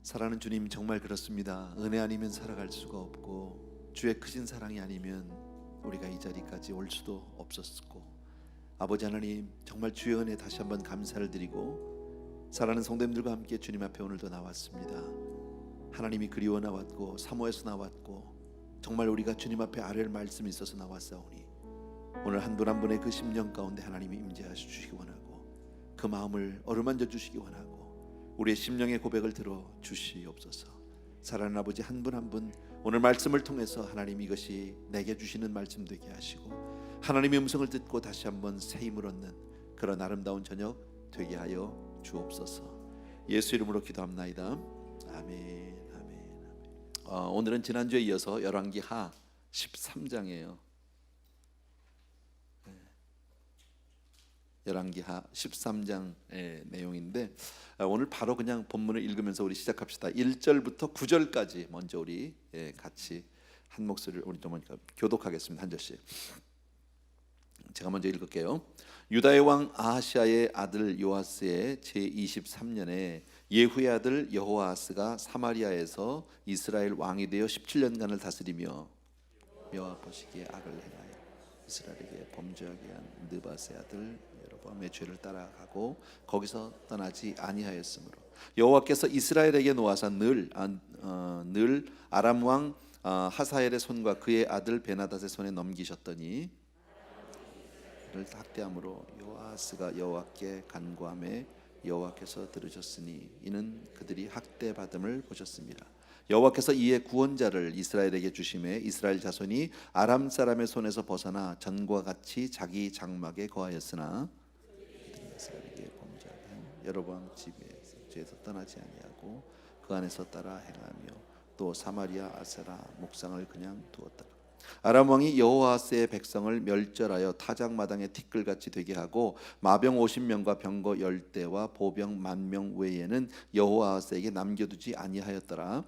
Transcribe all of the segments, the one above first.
사랑하는 주님, 정말 그렇습니다. 은혜 아니면 살아갈 수가 없고 주의 크신 사랑이 아니면 우리가 이 자리까지 올 수도 없었고, 아버지 하나님, 정말 주의 은혜 다시 한번 감사를 드리고 사랑하는 성도님들과 함께 주님 앞에 오늘도 나왔습니다. 하나님이 그리워 나왔고 사모해서 나왔고 정말 우리가 주님 앞에 아뢰할 말씀이 있어서 나왔사오니 오늘 한 분 한 분의 그 심령 가운데 하나님이 임재하여 주시기 원하고 그 마음을 어루만져 주시기 원하고 우리의 심령의 고백을 들어 주시옵소서. 사랑하는 아버지, 한 분 한 분 오늘 말씀을 통해서 하나님 이것이 내게 주시는 말씀 되게 하시고 하나님의 음성을 듣고 다시 한번 새 힘을 얻는 그런 아름다운 저녁 되게 하여 주옵소서. 예수 이름으로 기도합나이다. 아멘, 아멘, 아멘. 오늘은 지난주에 이어서 열왕기하 13장이에요. 열왕기하 13장의 내용인데 오늘 바로 그냥 본문을 읽으면서 우리 시작합시다. 1절부터 9절까지 먼저 우리 같이 한 목소리를 우리 좀 교독하겠습니다. 한 절씩 제가 먼저 읽을게요. 유다의 왕 아하시아의 아들 요아스의 제23년에 예후의 아들 여호아스가 사마리아에서 이스라엘 왕이 되어 17년간을 다스리며 여호와 보시기에 악을 행하여 이스라엘에게 범죄하게 한 느밧의 아들 여로보암의 죄를 따라가고 거기서 떠나지 아니하였으므로 여호와께서 이스라엘에게 놓아사 늘 아람 왕 하사엘의 손과 그의 아들 베나닷의 손에 넘기셨더니 그를 학대함으로 요아스가 여호와께 간구하매 여호와께서 들으셨으니 이는 그들이 학대받음을 보셨습니다. 여호와께서 이에 구원자를 이스라엘에게 주심에 이스라엘 자손이 아람 사람의 손에서 벗어나 전과 같이 자기 장막에 거하였으나 이스라엘에게 범죄한 여로보암 집에서 떠나지 아니하고 그 안에서 따라 행하며 또 사마리아 아세라 목상을 그냥 두었더라. 아람 왕이 여호아스의 백성을 멸절하여 타작마당에 티끌같이 되게 하고 마병 50명과 병거 10대와 보병 10,000명 외에는 여호아스에게 남겨두지 아니하였더라.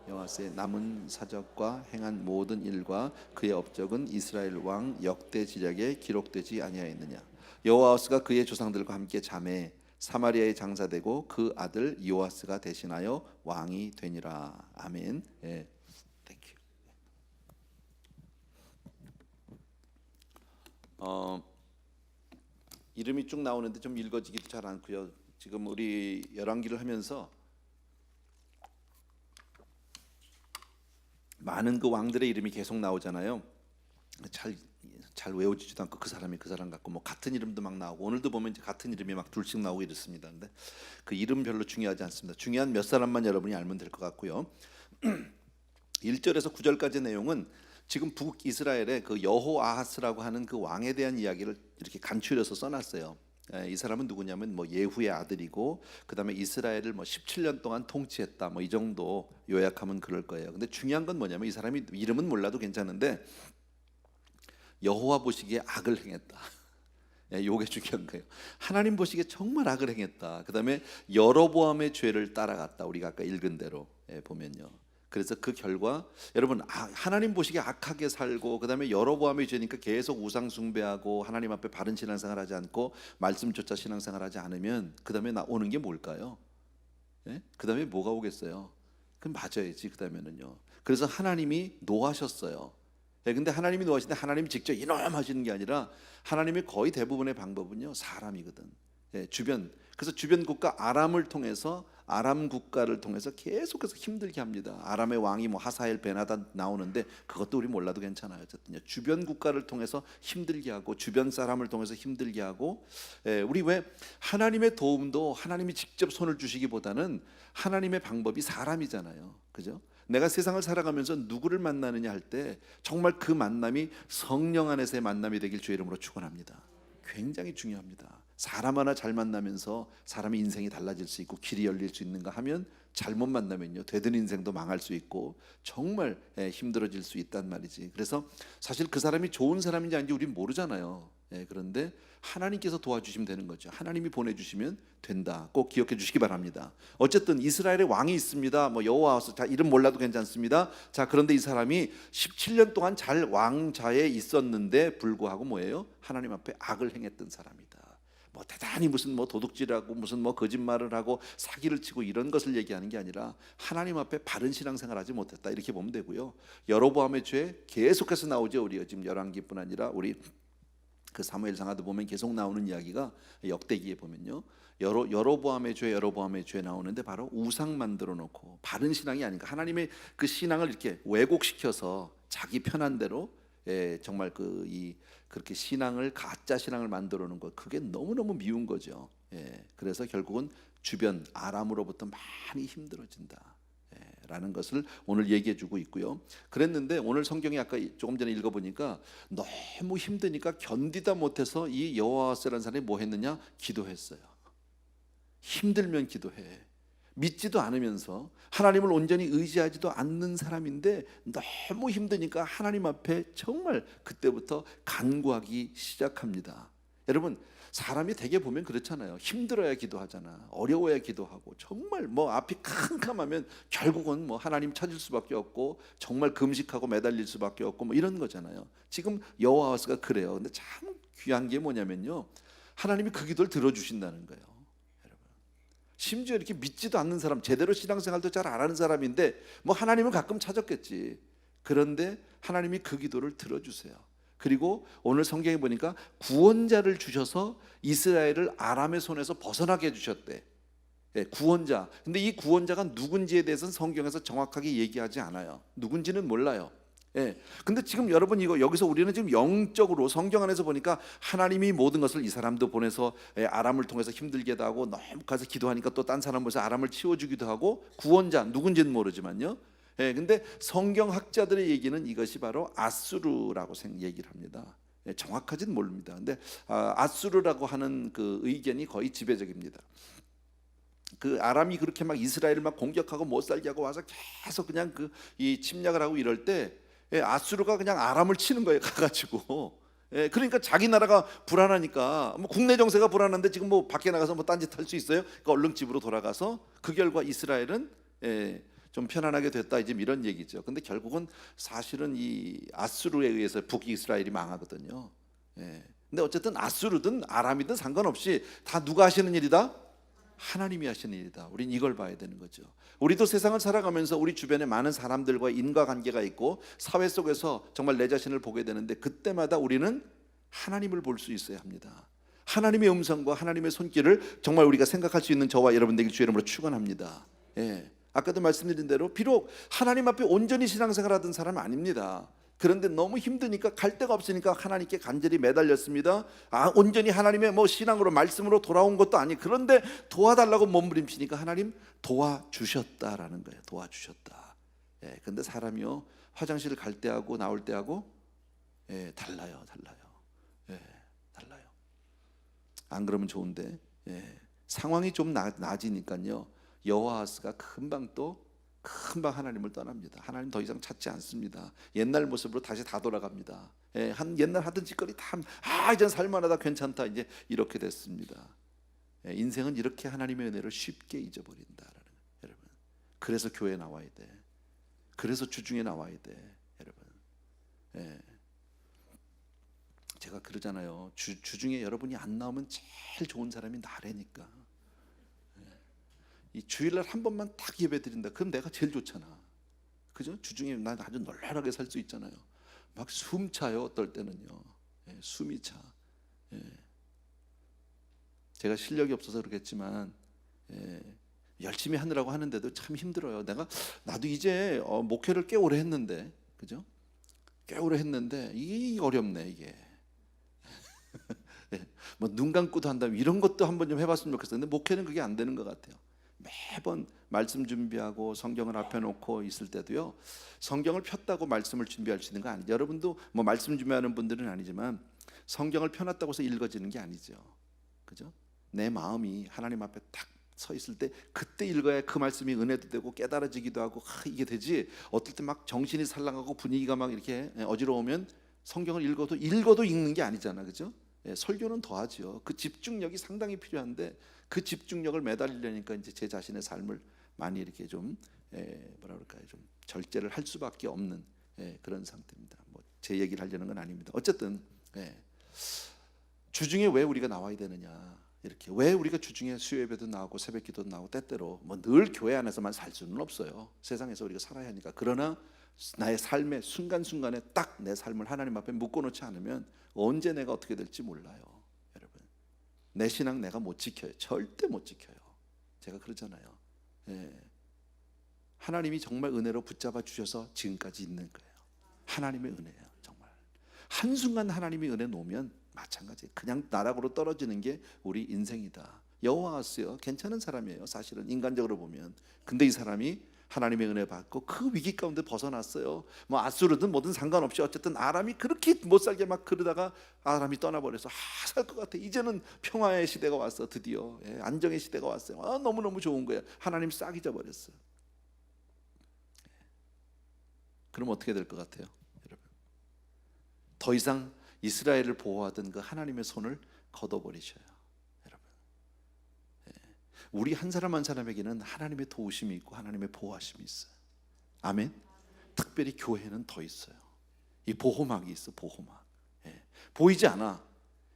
여호아스의 남은 사적과 행한 모든 일과 그의 업적은 이스라엘 왕 역대 지략에 기록되지 아니하였느냐. 여호아스가 그의 조상들과 함께 잠에 사마리아에 장사되고 그 아들 요아스가 대신하여 왕이 되니라. 아멘. 예. 이름이 쭉 나오는데 좀 읽어지기도 잘 않고요. 지금 우리 열왕기를 하면서 많은 그 왕들의 이름이 계속 나오잖아요. 잘 외워지지도 않고 그 사람이 그 사람 같고 뭐 같은 이름도 막 나오고 오늘도 보면 이제 같은 이름이 막 둘씩 나오고 이렇습니다. 근데 그 이름 별로 중요하지 않습니다. 중요한 몇 사람만 여러분이 알면 될 것 같고요. 1절에서 9절까지의 내용은 지금 북이스라엘의 그 여호아하스라고 하는 그 왕에 대한 이야기를 이렇게 간추려서 써놨어요. 이 사람은 누구냐면 뭐 예후의 아들이고 그다음에 이스라엘을 뭐 17년 동안 통치했다. 뭐 이 정도 요약하면 그럴 거예요. 근데 중요한 건 뭐냐면 이 사람이 이름은 몰라도 괜찮은데 여호와 보시기에 악을 행했다. 요게 중요한 거예요. 하나님 보시기에 정말 악을 행했다. 그다음에 여로보암의 죄를 따라갔다. 우리가 아까 읽은 대로 보면요. 그래서 그 결과 여러분 하나님 보시기에 악하게 살고 그다음에 여로보암의 죄니까 계속 우상 숭배하고 하나님 앞에 바른 신앙생활 하지 않고 말씀조차 신앙생활 하지 않으면 그다음에 오는 게 뭘까요? 그다음에 뭐가 오겠어요? 그럼 맞아야지. 그다음에는요. 그래서 하나님이 노하셨어요. 근데 하나님이 노하시는데 하나님이 직접 이놈 하시는 게 아니라 하나님의 거의 대부분의 방법은요 사람이거든. 주변. 그래서 주변 국가 아람을 통해서 아람 국가를 통해서 계속해서 힘들게 합니다. 아람의 왕이 뭐 하사엘 베나닷 나오는데 그것도 우리 몰라도 괜찮아요. 어쨌든요. 주변 국가를 통해서 힘들게 하고 주변 사람을 통해서 힘들게 하고 우리 왜 하나님의 도움도 하나님이 직접 손을 주시기보다는 하나님의 방법이 사람이잖아요. 그죠? 내가 세상을 살아가면서 누구를 만나느냐 할 때 정말 그 만남이 성령 안에서의 만남이 되길 주의 이름으로 축원합니다. 굉장히 중요합니다. 사람 하나 잘 만나면서 사람의 인생이 달라질 수 있고 길이 열릴 수 있는가 하면 잘못 만나면요 되든 인생도 망할 수 있고 정말 힘들어질 수 있단 말이지. 그래서 사실 그 사람이 좋은 사람인지 아닌지 우리는 모르잖아요. 그런데 하나님께서 도와주시면 되는 거죠. 하나님이 보내주시면 된다. 꼭 기억해 주시기 바랍니다. 어쨌든 이스라엘의 왕이 있습니다. 뭐 여호와스, 자 이름 몰라도 괜찮습니다. 자 그런데 이 사람이 17년 동안 잘 왕자에 있었는데 불구하고 뭐예요? 하나님 앞에 악을 행했던 사람이다. 뭐 대단히 무슨 뭐 도둑질하고 무슨 뭐 거짓말을 하고 사기를 치고 이런 것을 얘기하는 게 아니라 하나님 앞에 바른 신앙생활하지 못했다 이렇게 보면 되고요. 여로보암의 죄 계속해서 나오죠. 우리가 지금 열왕기뿐 아니라 우리 그 사무엘상하도 보면 계속 나오는 이야기가 역대기에 보면요. 여로보암의 죄 나오는데 바로 우상 만들어 놓고 바른 신앙이 아닌가. 하나님의 그 신앙을 이렇게 왜곡시켜서 자기 편한 대로 정말 그렇게 신앙을 가짜 신앙을 만들어 놓은 것 그게 너무너무 미운 거죠. 그래서 결국은 주변 아람으로부터 많이 힘들어진다. 라는 것을 오늘 얘기해 주고 있고요. 그랬는데 오늘 성경에 아까 조금 전에 읽어보니까 너무 힘드니까 견디다 못해서 이 여호와스라는 사람이 뭐 했느냐? 기도했어요. 힘들면 기도해. 믿지도 않으면서 하나님을 온전히 의지하지도 않는 사람인데 너무 힘드니까 하나님 앞에 정말 그때부터 간구하기 시작합니다. 여러분 사람이 되게 보면 그렇잖아요. 힘들어야 기도하잖아. 어려워야 기도하고 정말 뭐 앞이 캄캄하면 결국은 뭐 하나님 찾을 수밖에 없고 정말 금식하고 매달릴 수밖에 없고 뭐 이런 거잖아요. 지금 여호와스가 그래요. 근데 참 귀한 게 뭐냐면요. 하나님이 그 기도를 들어주신다는 거예요. 심지어 이렇게 믿지도 않는 사람, 제대로 신앙생활도 잘 안 하는 사람인데 뭐 하나님을 가끔 찾았겠지. 그런데 하나님이 그 기도를 들어주세요. 그리고 오늘 성경에 보니까 구원자를 주셔서 이스라엘을 아람의 손에서 벗어나게 해주셨대. 구원자. 근데 이 구원자가 누군지에 대해서는 성경에서 정확하게 얘기하지 않아요. 누군지는 몰라요. 근데 지금 여러분 이거 여기서 우리는 지금 영적으로 성경 안에서 보니까 하나님이 모든 것을 이 사람도 보내서 아람을 통해서 힘들게도 하고 너무 가서 기도하니까 또 딴 사람 보내서 아람을 치워주기도 하고 구원자 누군지는 모르지만요. 근데 성경학자들의 얘기는 이것이 바로 아수르라고 얘기를 합니다. 정확하지는 모릅니다. 근데 아수르라고 하는 그 의견이 거의 지배적입니다. 그 아람이 그렇게 막 이스라엘을 막 공격하고 못 살게 하고 와서 계속 그냥 이 침략을 하고 이럴 때 아수르가 그냥 아람을 치는 거예요. 가가지고. 그러니까 자기 나라가 불안하니까 뭐 국내 정세가 불안한데 지금 뭐 밖에 나가서 뭐 딴짓 할 수 있어요? 그러니까 얼른 집으로 돌아가서 그 결과 이스라엘은 좀 편안하게 됐다 이제 이런 얘기죠. 근데 결국은 사실은 이 아수르에 의해서 북이스라엘이 망하거든요. 근데 어쨌든 아수르든 아람이든 상관없이 다 누가 하시는 일이다? 하나님이 하시는 일이다. 우린 이걸 봐야 되는 거죠. 우리도 세상을 살아가면서 우리 주변에 많은 사람들과 인과관계가 있고 사회 속에서 정말 내 자신을 보게 되는데 그때마다 우리는 하나님을 볼 수 있어야 합니다. 하나님의 음성과 하나님의 손길을 정말 우리가 생각할 수 있는 저와 여러분 되길 주의 이름으로 축원합니다. 아까도 말씀드린 대로 비록 하나님 앞에 온전히 신앙생활하던 사람은 아닙니다. 그런데 너무 힘드니까 갈 데가 없으니까 하나님께 간절히 매달렸습니다. 온전히 하나님의 뭐 신앙으로 말씀으로 돌아온 것도 아니. 그런데 도와달라고 몸부림치니까 하나님 도와주셨다라는 거예요. 도와주셨다. 근데 사람이요 화장실 갈 때하고 나올 때하고 달라요. 달라요. 안 그러면 좋은데 상황이 좀 나아지니까요 여호아스가 금방 하나님을 떠납니다. 하나님 더 이상 찾지 않습니다. 옛날 모습으로 다시 다 돌아갑니다. 옛날 하던 짓거리 다 이젠 살만하다 괜찮다 이제 이렇게 됐습니다. 인생은 이렇게 하나님의 은혜를 쉽게 잊어버린다라는 여러분. 그래서 교회 나와야 돼. 그래서 주중에 나와야 돼, 여러분. 제가 그러잖아요. 주중에 여러분이 안 나오면 제일 좋은 사람이 나래니까. 이 주일날 한 번만 딱 예배 드린다. 그럼 내가 제일 좋잖아. 그죠? 주중에 난 아주 널널하게 살 수 있잖아요. 막 숨 차요. 어떨 때는요. 숨이 차. 제가 실력이 없어서 그렇겠지만 열심히 하느라고 하는데도 참 힘들어요. 나도 이제 목회를 꽤 오래 했는데, 그죠? 꽤 오래 했는데 이게 어렵네 이게. 뭐 눈 감고도 한다면 이런 것도 한번 좀 해봤으면 좋겠어요. 근데 목회는 그게 안 되는 것 같아요. 매번 말씀 준비하고 성경을 앞에 놓고 있을 때도요 성경을 폈다고 말씀을 준비할 수 있는 거 아니죠. 여러분도 뭐 말씀 준비하는 분들은 아니지만 성경을 펴놨다고 해서 읽어지는 게 아니죠. 그죠? 내 마음이 하나님 앞에 딱 서 있을 때 그때 읽어야 그 말씀이 은혜도 되고 깨달아지기도 하고 이게 되지. 어떨 때 막 정신이 살랑하고 분위기가 막 이렇게 어지러우면 성경을 읽어도 읽는 게 아니잖아. 그죠? 설교는 더하죠. 그 집중력이 상당히 필요한데 그 집중력을 매달리려니까 이제 제 자신의 삶을 많이 이렇게 좀 뭐라 그럴까요? 좀 절제를 할 수밖에 없는 그런 상태입니다. 뭐 제 얘기를 하려는 건 아닙니다. 어쨌든 주중에 왜 우리가 나와야 되느냐? 이렇게 왜 우리가 주중에 수요예배도 나오고 새벽기도도 나오고 때때로 뭐 늘 교회 안에서만 살 수는 없어요. 세상에서 우리가 살아야 하니까. 그러나 나의 삶의 순간순간에 딱 내 삶을 하나님 앞에 묶어놓지 않으면 언제 내가 어떻게 될지 몰라요. 여러분, 내 신앙 내가 못 지켜요. 절대 못 지켜요. 제가 그러잖아요. 예. 하나님이 정말 은혜로 붙잡아 주셔서 지금까지 있는 거예요. 하나님의 은혜예요. 정말 한순간 하나님이 은혜 놓으면 마찬가지, 그냥 나락으로 떨어지는 게 우리 인생이다. 여호와스요, 괜찮은 사람이에요. 사실은 인간적으로 보면. 근데 이 사람이 하나님의 은혜 받고 그 위기 가운데 벗어났어요. 뭐 아수르든 뭐든 상관없이 어쨌든 아람이 그렇게 못 살게 막 그러다가 아람이 떠나버려서 살 것 같아. 이제는 평화의 시대가 왔어. 드디어 안정의 시대가 왔어요. 너무너무 좋은 거예요. 하나님 싹 잊어버렸어요. 그럼 어떻게 될 것 같아요, 여러분? 더 이상 이스라엘을 보호하던 그 하나님의 손을 걷어버리셔요, 여러분. 우리 한 사람 한 사람에게는 하나님의 도우심이 있고 하나님의 보호하심이 있어요. 아멘. 특별히 교회는 더 있어요. 이 보호막이 있어, 보호막. 보이지 않아.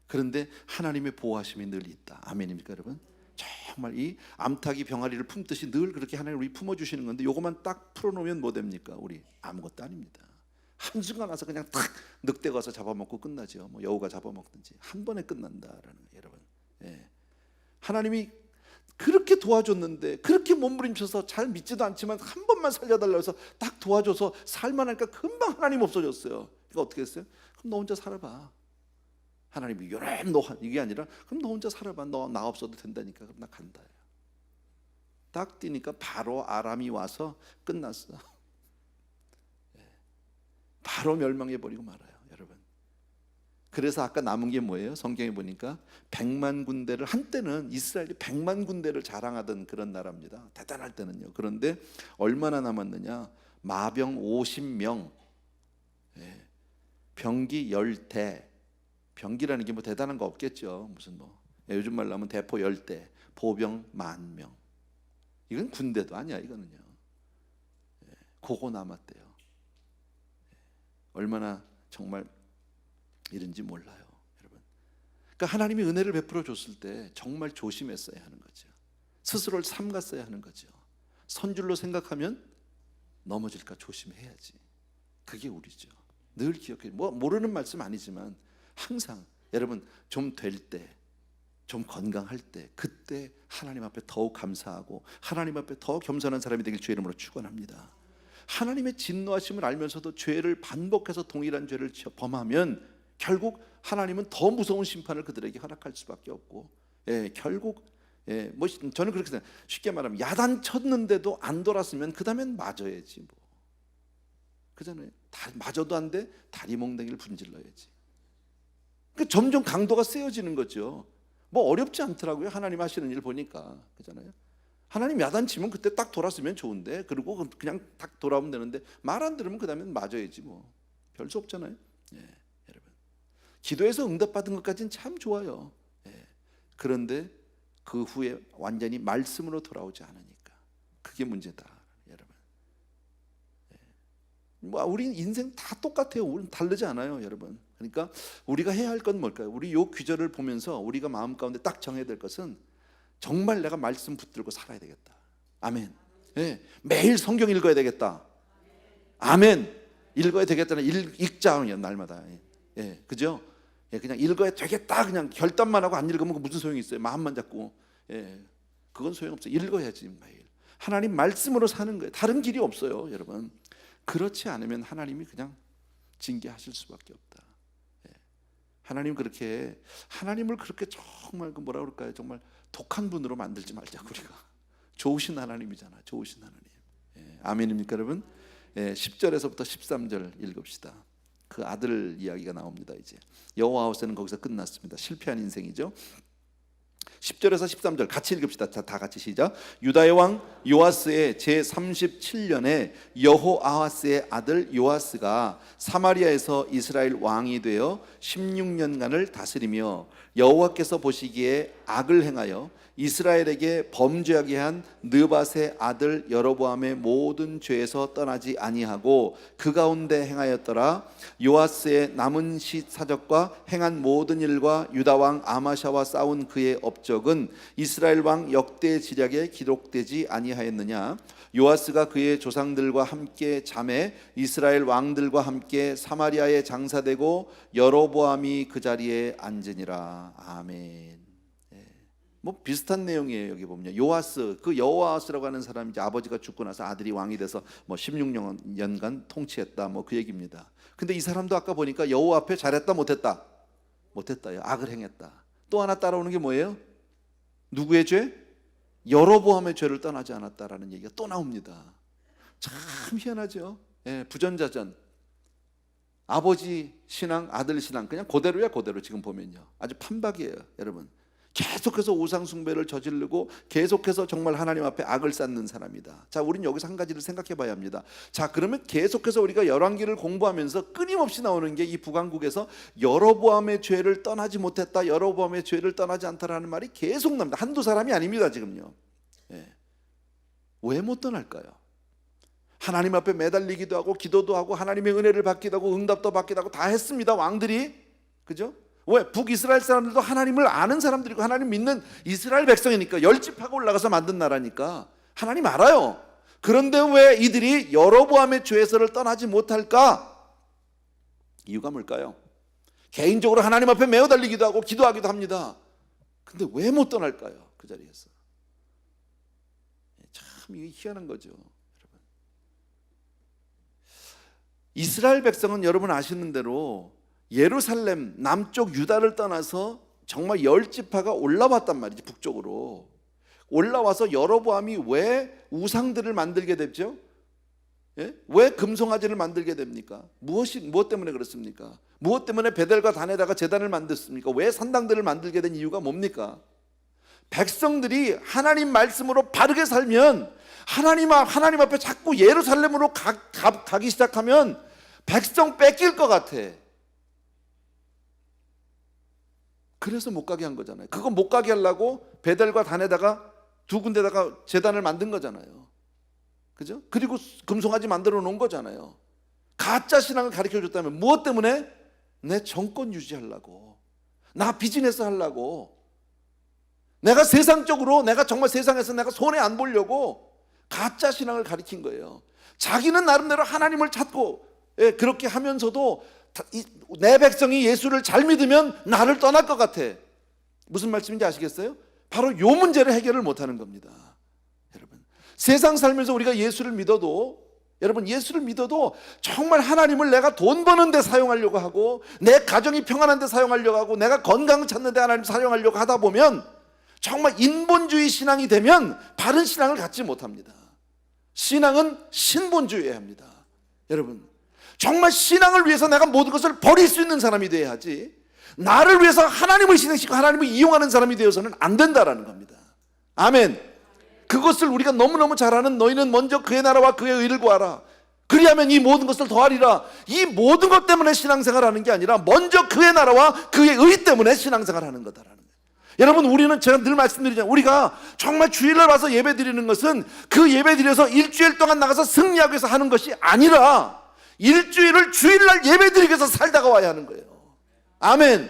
그런데 하나님의 보호하심이 늘 있다. 아멘입니까, 여러분? 정말 이 암탉이 병아리를 품듯이 늘 그렇게 하나님 우리 품어주시는 건데, 요것만 딱 풀어놓으면 뭐 됩니까? 우리 아무것도 아닙니다. 한순간 와서 그냥 탁 늑대가 와서 잡아먹고 끝나죠. 뭐 여우가 잡아먹든지 한 번에 끝난다라는 거예요, 여러분. 하나님이 그렇게 도와줬는데, 그렇게 몸부림쳐서 잘 믿지도 않지만 한 번만 살려달라고 해서 딱 도와줘서 살만하니까 금방 하나님 없어졌어요. 그러니까 어떻게 했어요? 그럼 너 혼자 살아봐. 하나님이 요런 너 이게 아니라 그럼 너 혼자 살아봐. 너 나 없어도 된다니까. 그럼 나 간다. 딱 뛰니까 바로 아람이 와서 끝났어. 바로 멸망해 버리고 말아요, 여러분. 그래서 아까 남은 게 뭐예요? 성경에 보니까 100만 군대를, 한때는 이스라엘이 100만 군대를 자랑하던 그런 나라입니다. 대단할 때는요. 그런데 얼마나 남았느냐? 마병 50명, 병기 10대. 병기라는 게 뭐 대단한 거 없겠죠. 무슨 뭐 요즘 말로 하면 대포 10대, 보병 10,000명. 이건 군대도 아니야, 이거는요. 그거 남았대요. 얼마나 정말 이런지 몰라요, 여러분. 그러니까 하나님이 은혜를 베풀어 줬을 때 정말 조심했어야 하는 거죠. 스스로를 삼갔어야 하는 거죠. 선줄로 생각하면 넘어질까 조심해야지. 그게 우리죠. 늘 기억해. 뭐 모르는 말씀 아니지만 항상 여러분 좀 될 때, 좀 건강할 때, 그때 하나님 앞에 더욱 감사하고 하나님 앞에 더 겸손한 사람이 되길 주의 이름으로 축원합니다. 하나님의 진노하심을 알면서도 죄를 반복해서 동일한 죄를 범하면 결국 하나님은 더 무서운 심판을 그들에게 허락할 수밖에 없고, 결국 뭐 저는 그렇게 생각해요. 쉽게 말하면 야단 쳤는데도 안 돌았으면 그 다음엔 맞아야지 뭐. 그잖아요. 맞아도 안 돼. 다리 몽둥이를 분질러야지. 그러니까 점점 강도가 세어지는 거죠. 뭐 어렵지 않더라고요. 하나님 하시는 일 보니까. 그잖아요. 하나님 야단치면 그때 딱 돌았으면 좋은데, 그리고 그냥 딱 돌아오면 되는데 말 안 들으면 그 다음엔 맞아야지 뭐. 별 수 없잖아요. 여러분, 기도해서 응답받은 것까지는 참 좋아요. 그런데 그 후에 완전히 말씀으로 돌아오지 않으니까 그게 문제다, 여러분. 뭐 우리 인생 다 똑같아요. 우리는 다르지 않아요, 여러분. 그러니까 우리가 해야 할 건 뭘까요? 우리 요 규절을 보면서 우리가 마음 가운데 딱 정해야 될 것은 정말 내가 말씀 붙들고 살아야 되겠다. 아멘. 매일 성경 읽어야 되겠다. 아멘. 읽어야 되겠다는 읽자요, 날마다. 그죠? 그냥 읽어야 되겠다. 그냥 결단만 하고 안 읽으면 무슨 소용이 있어요? 마음만 잡고. 그건 소용없어요. 읽어야지 매일. 하나님 말씀으로 사는 거예요. 다른 길이 없어요, 여러분. 그렇지 않으면 하나님이 그냥 징계하실 수밖에 없다. 하나님을 그렇게 정말 뭐라 그럴까요? 정말 독한 분으로 만들지 말자고. 우리가 좋으신 하나님이잖아. 좋으신 하나님. 아멘입니까, 여러분? 10절에서부터 13절 읽읍시다. 그 아들 이야기가 나옵니다. 이제 여호와하우스는 거기서 끝났습니다. 실패한 인생이죠. 10절에서 13절 같이 읽읍시다. 자, 다 같이 시작. 유다의 왕 요아스의 제37년에 여호아하스의 아들 요아스가 사마리아에서 이스라엘 왕이 되어 16년간을 다스리며 여호와께서 보시기에 악을 행하여 이스라엘에게 범죄하게 한 느밧의 아들 여로보암의 모든 죄에서 떠나지 아니하고 그 가운데 행하였더라. 요아스의 남은 사적과 행한 모든 일과 유다 왕 아마샤와 싸운 그의 업적 목적은 이스라엘 왕 역대 지략에 기록되지 아니하였느냐? 요아스가 그의 조상들과 함께 잠에 이스라엘 왕들과 함께 사마리아에 장사되고 여로보암이 그 자리에 앉으니라. 아멘. 뭐 비슷한 내용이에요. 여기 보면 요아스, 그 여호아스라고 하는 사람이 이제 아버지가 죽고 나서 아들이 왕이 돼서 뭐 16년간 통치했다, 뭐 그 얘기입니다. 근데 이 사람도 아까 보니까 여호와 앞에 잘했다 못했다? 못했다요. 악을 행했다. 또 하나 따라오는 게 뭐예요? 누구의 죄? 여로보암의 죄를 떠나지 않았다라는 얘기가 또 나옵니다. 참 희한하죠. 예, 부전자전. 아버지 신앙, 아들 신앙 그냥 그대로야 그대로. 지금 보면요 아주 판박이에요. 여러분 계속해서 우상 숭배를 저지르고 계속해서 정말 하나님 앞에 악을 쌓는 사람이다. 자, 우리는 여기서 한 가지를 생각해 봐야 합니다. 자, 그러면 계속해서 우리가 열왕기를 공부하면서 끊임없이 나오는 게 이 북왕국에서 여로보암의 죄를 떠나지 못했다, 여로보암의 죄를 떠나지 않다라는 말이 계속 납니다. 한두 사람이 아닙니다. 지금요. 예. 왜 못 떠날까요? 하나님 앞에 매달리기도 하고 기도도 하고 하나님의 은혜를 받기도 하고 응답도 받기도 하고 다 했습니다. 왕들이. 그죠? 왜? 북이스라엘 사람들도 하나님을 아는 사람들이고 하나님 믿는 이스라엘 백성이니까, 열집하고 올라가서 만든 나라니까 하나님 알아요. 그런데 왜 이들이 여로보암의 죄에서를 떠나지 못할까? 이유가 뭘까요? 개인적으로 하나님 앞에 매어달리기도 하고 기도하기도 합니다. 근데 왜 못 떠날까요? 그 자리에서. 참 이게 희한한 거죠. 여러분, 이스라엘 백성은 여러분 아시는 대로 예루살렘 남쪽 유다를 떠나서 정말 10지파가 올라왔단 말이지. 북쪽으로 올라와서 여로보암이 왜 우상들을 만들게 됐죠? 예? 왜 금송아지를 만들게 됩니까? 무엇 때문에 그렇습니까? 무엇 때문에 베델과 단에다가 제단을 만들었습니까? 왜 산당들을 만들게 된 이유가 뭡니까? 백성들이 하나님 말씀으로 바르게 살면 하나님 앞에 자꾸 예루살렘으로 가기 시작하면 백성 뺏길 것 같아. 그래서 못 가게 한 거잖아요. 그거 못 가게 하려고 베델과 단에다가 두 군데다가 제단을 만든 거잖아요. 그죠? 그리고 금송아지 만들어 놓은 거잖아요. 가짜 신앙을 가르쳐 줬다면 무엇 때문에? 내 정권 유지하려고, 나 비즈니스 하려고, 내가 세상적으로, 내가 정말 세상에서 내가 손해 안 보려고 가짜 신앙을 가르친 거예요. 자기는 나름대로 하나님을 찾고, 예, 그렇게 하면서도 내 백성이 예수를 잘 믿으면 나를 떠날 것 같아. 무슨 말씀인지 아시겠어요? 바로 요 문제를 해결을 못하는 겁니다. 여러분, 세상 살면서 우리가 예수를 믿어도, 여러분 예수를 믿어도 정말 하나님을 내가 돈 버는 데 사용하려고 하고, 내 가정이 평안한 데 사용하려고 하고, 내가 건강 찾는 데 하나님 사용하려고 하다 보면 정말 인본주의 신앙이 되면 바른 신앙을 갖지 못합니다. 신앙은 신본주의여야 합니다. 여러분, 정말 신앙을 위해서 내가 모든 것을 버릴 수 있는 사람이 돼야 하지, 나를 위해서 하나님을 희생시키고 하나님을 이용하는 사람이 되어서는 안 된다라는 겁니다. 아멘. 그것을 우리가 너무너무 잘 아는, 너희는 먼저 그의 나라와 그의 의를 구하라, 그리하면 이 모든 것을 더하리라. 이 모든 것 때문에 신앙생활하는 게 아니라 먼저 그의 나라와 그의 의 때문에 신앙생활하는 거다라는 거예요. 여러분, 우리는 제가 늘 말씀드리잖아요. 우리가 정말 주일날 와서 예배 드리는 것은 그 예배 드려서 일주일 동안 나가서 승리하기 위해서 하는 것이 아니라 일주일을 주일날 예배 드리기 위해서 살다가 와야 하는 거예요. 아멘.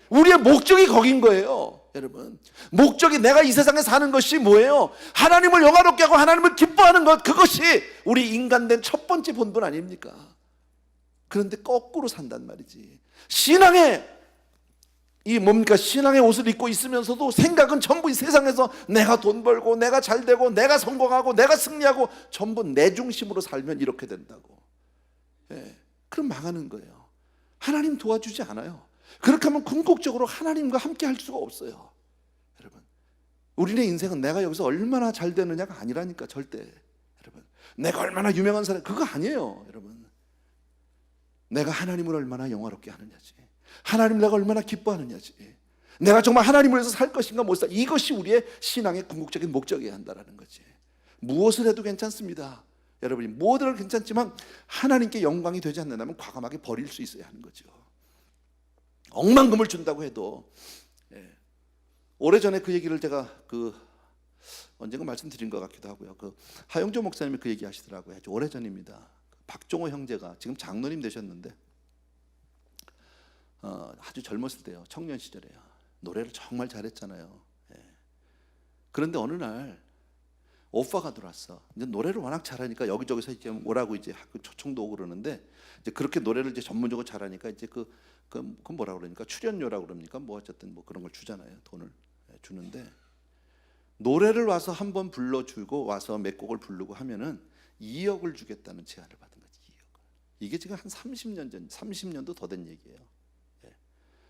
우리의 목적이 거긴 거예요. 여러분, 목적이 내가 이 세상에 사는 것이 뭐예요? 하나님을 영화롭게 하고 하나님을 기뻐하는 것, 그것이 우리 인간된 첫 번째 본분 아닙니까? 그런데 거꾸로 산단 말이지. 신앙의 신앙의 옷을 입고 있으면서도 생각은 전부 이 세상에서 내가 돈 벌고 내가 잘 되고 내가 성공하고 내가 승리하고 전부 내 중심으로 살면 이렇게 된다고. 예, 그럼 망하는 거예요. 하나님 도와주지 않아요. 그렇게 하면 궁극적으로 하나님과 함께 할 수가 없어요. 여러분, 우리의 인생은 내가 여기서 얼마나 잘 되느냐가 아니라니까. 절대. 여러분, 내가 얼마나 유명한 사람, 그거 아니에요. 여러분, 내가 하나님을 얼마나 영화롭게 하느냐지, 하나님 내가 얼마나 기뻐하느냐지, 내가 정말 하나님을 위해서 살 것인가 못 살, 이것이 우리의 신앙의 궁극적인 목적이어야 한다는 거지. 무엇을 해도 괜찮습니다. 여러분이 뭐든 해도 괜찮지만 하나님께 영광이 되지 않는다면 과감하게 버릴 수 있어야 하는 거죠. 억만금을 준다고 해도, 예. 오래전에 그 얘기를 제가 언젠가 말씀드린 것 같기도 하고요. 하영조 목사님이 그 얘기 하시더라고요. 아주 오래전입니다. 박종호 형제가 지금 장로님 되셨는데 아주 젊었을 때요, 청년 시절에요, 노래를 정말 잘했잖아요. 예. 그런데 어느 날 오빠가 들어왔어. 이제 노래를 워낙 잘하니까 여기저기서 이제 오라고 이제 초청도 오고 그러는데, 이제 그렇게 노래를 이제 전문적으로 잘하니까 이제 그 뭐라 그러니까 출연료라고 그럽니까? 뭐 어쨌든 뭐 그런 걸 주잖아요. 돈을 주는데, 노래를 와서 한번 불러주고 와서 몇 곡을 부르고 하면은 2억을 주겠다는 제안을 받은 거지. 2억을. 이게 지금 한 30년 전, 30년도 더 된 얘기예요. 예.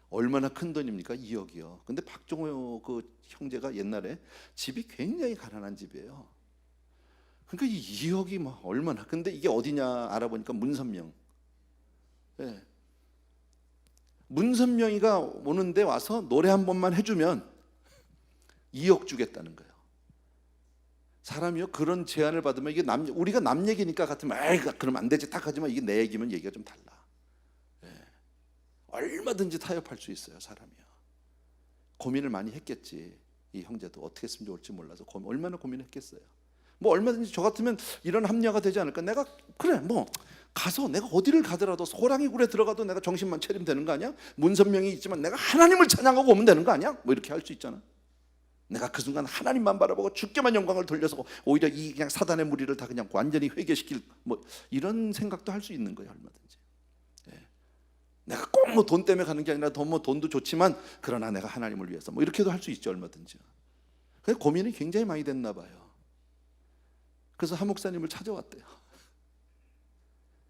얼마나 큰 돈입니까? 2억이요. 근데 박종호 그 형제가 옛날에 집이 굉장히 가난한 집이에요. 그러니까 이 2억이 뭐 얼마나, 근데 이게 어디냐 알아보니까 문선명. 예. 문선명이가 오는데 와서 노래 한 번만 해주면 2억 주겠다는 거예요. 사람이요, 그런 제안을 받으면 이게 우리가 남 얘기니까 같으면 에이 그럼 안 되지 딱 하지만, 이게 내 얘기면 얘기가 좀 달라. 예. 얼마든지 타협할 수 있어요, 사람이요. 고민을 많이 했겠지. 이 형제도 어떻게 했으면 좋을지 몰라서 얼마나 고민했겠어요. 뭐 얼마든지 저 같으면 이런 합리화가 되지 않을까. 내가 그래 뭐 가서 내가 어디를 가더라도 호랑이 굴에 들어가도 내가 정신만 차리면 되는 거 아니야? 문선명이 있지만 내가 하나님을 찬양하고 오면 되는 거 아니야? 뭐 이렇게 할 수 있잖아. 내가 그 순간 하나님만 바라보고 주께만 영광을 돌려서 오히려 이 그냥 사단의 무리를 다 그냥 완전히 회개시킬 뭐 이런 생각도 할 수 있는 거예요, 얼마든지. 예. 내가 꼭 뭐 돈 때문에 가는 게 아니라 돈도 좋지만 그러나 내가 하나님을 위해서 뭐 이렇게도 할 수 있죠, 얼마든지. 그래서 고민이 굉장히 많이 됐나 봐요. 그래서 하 목사님을 찾아왔대요.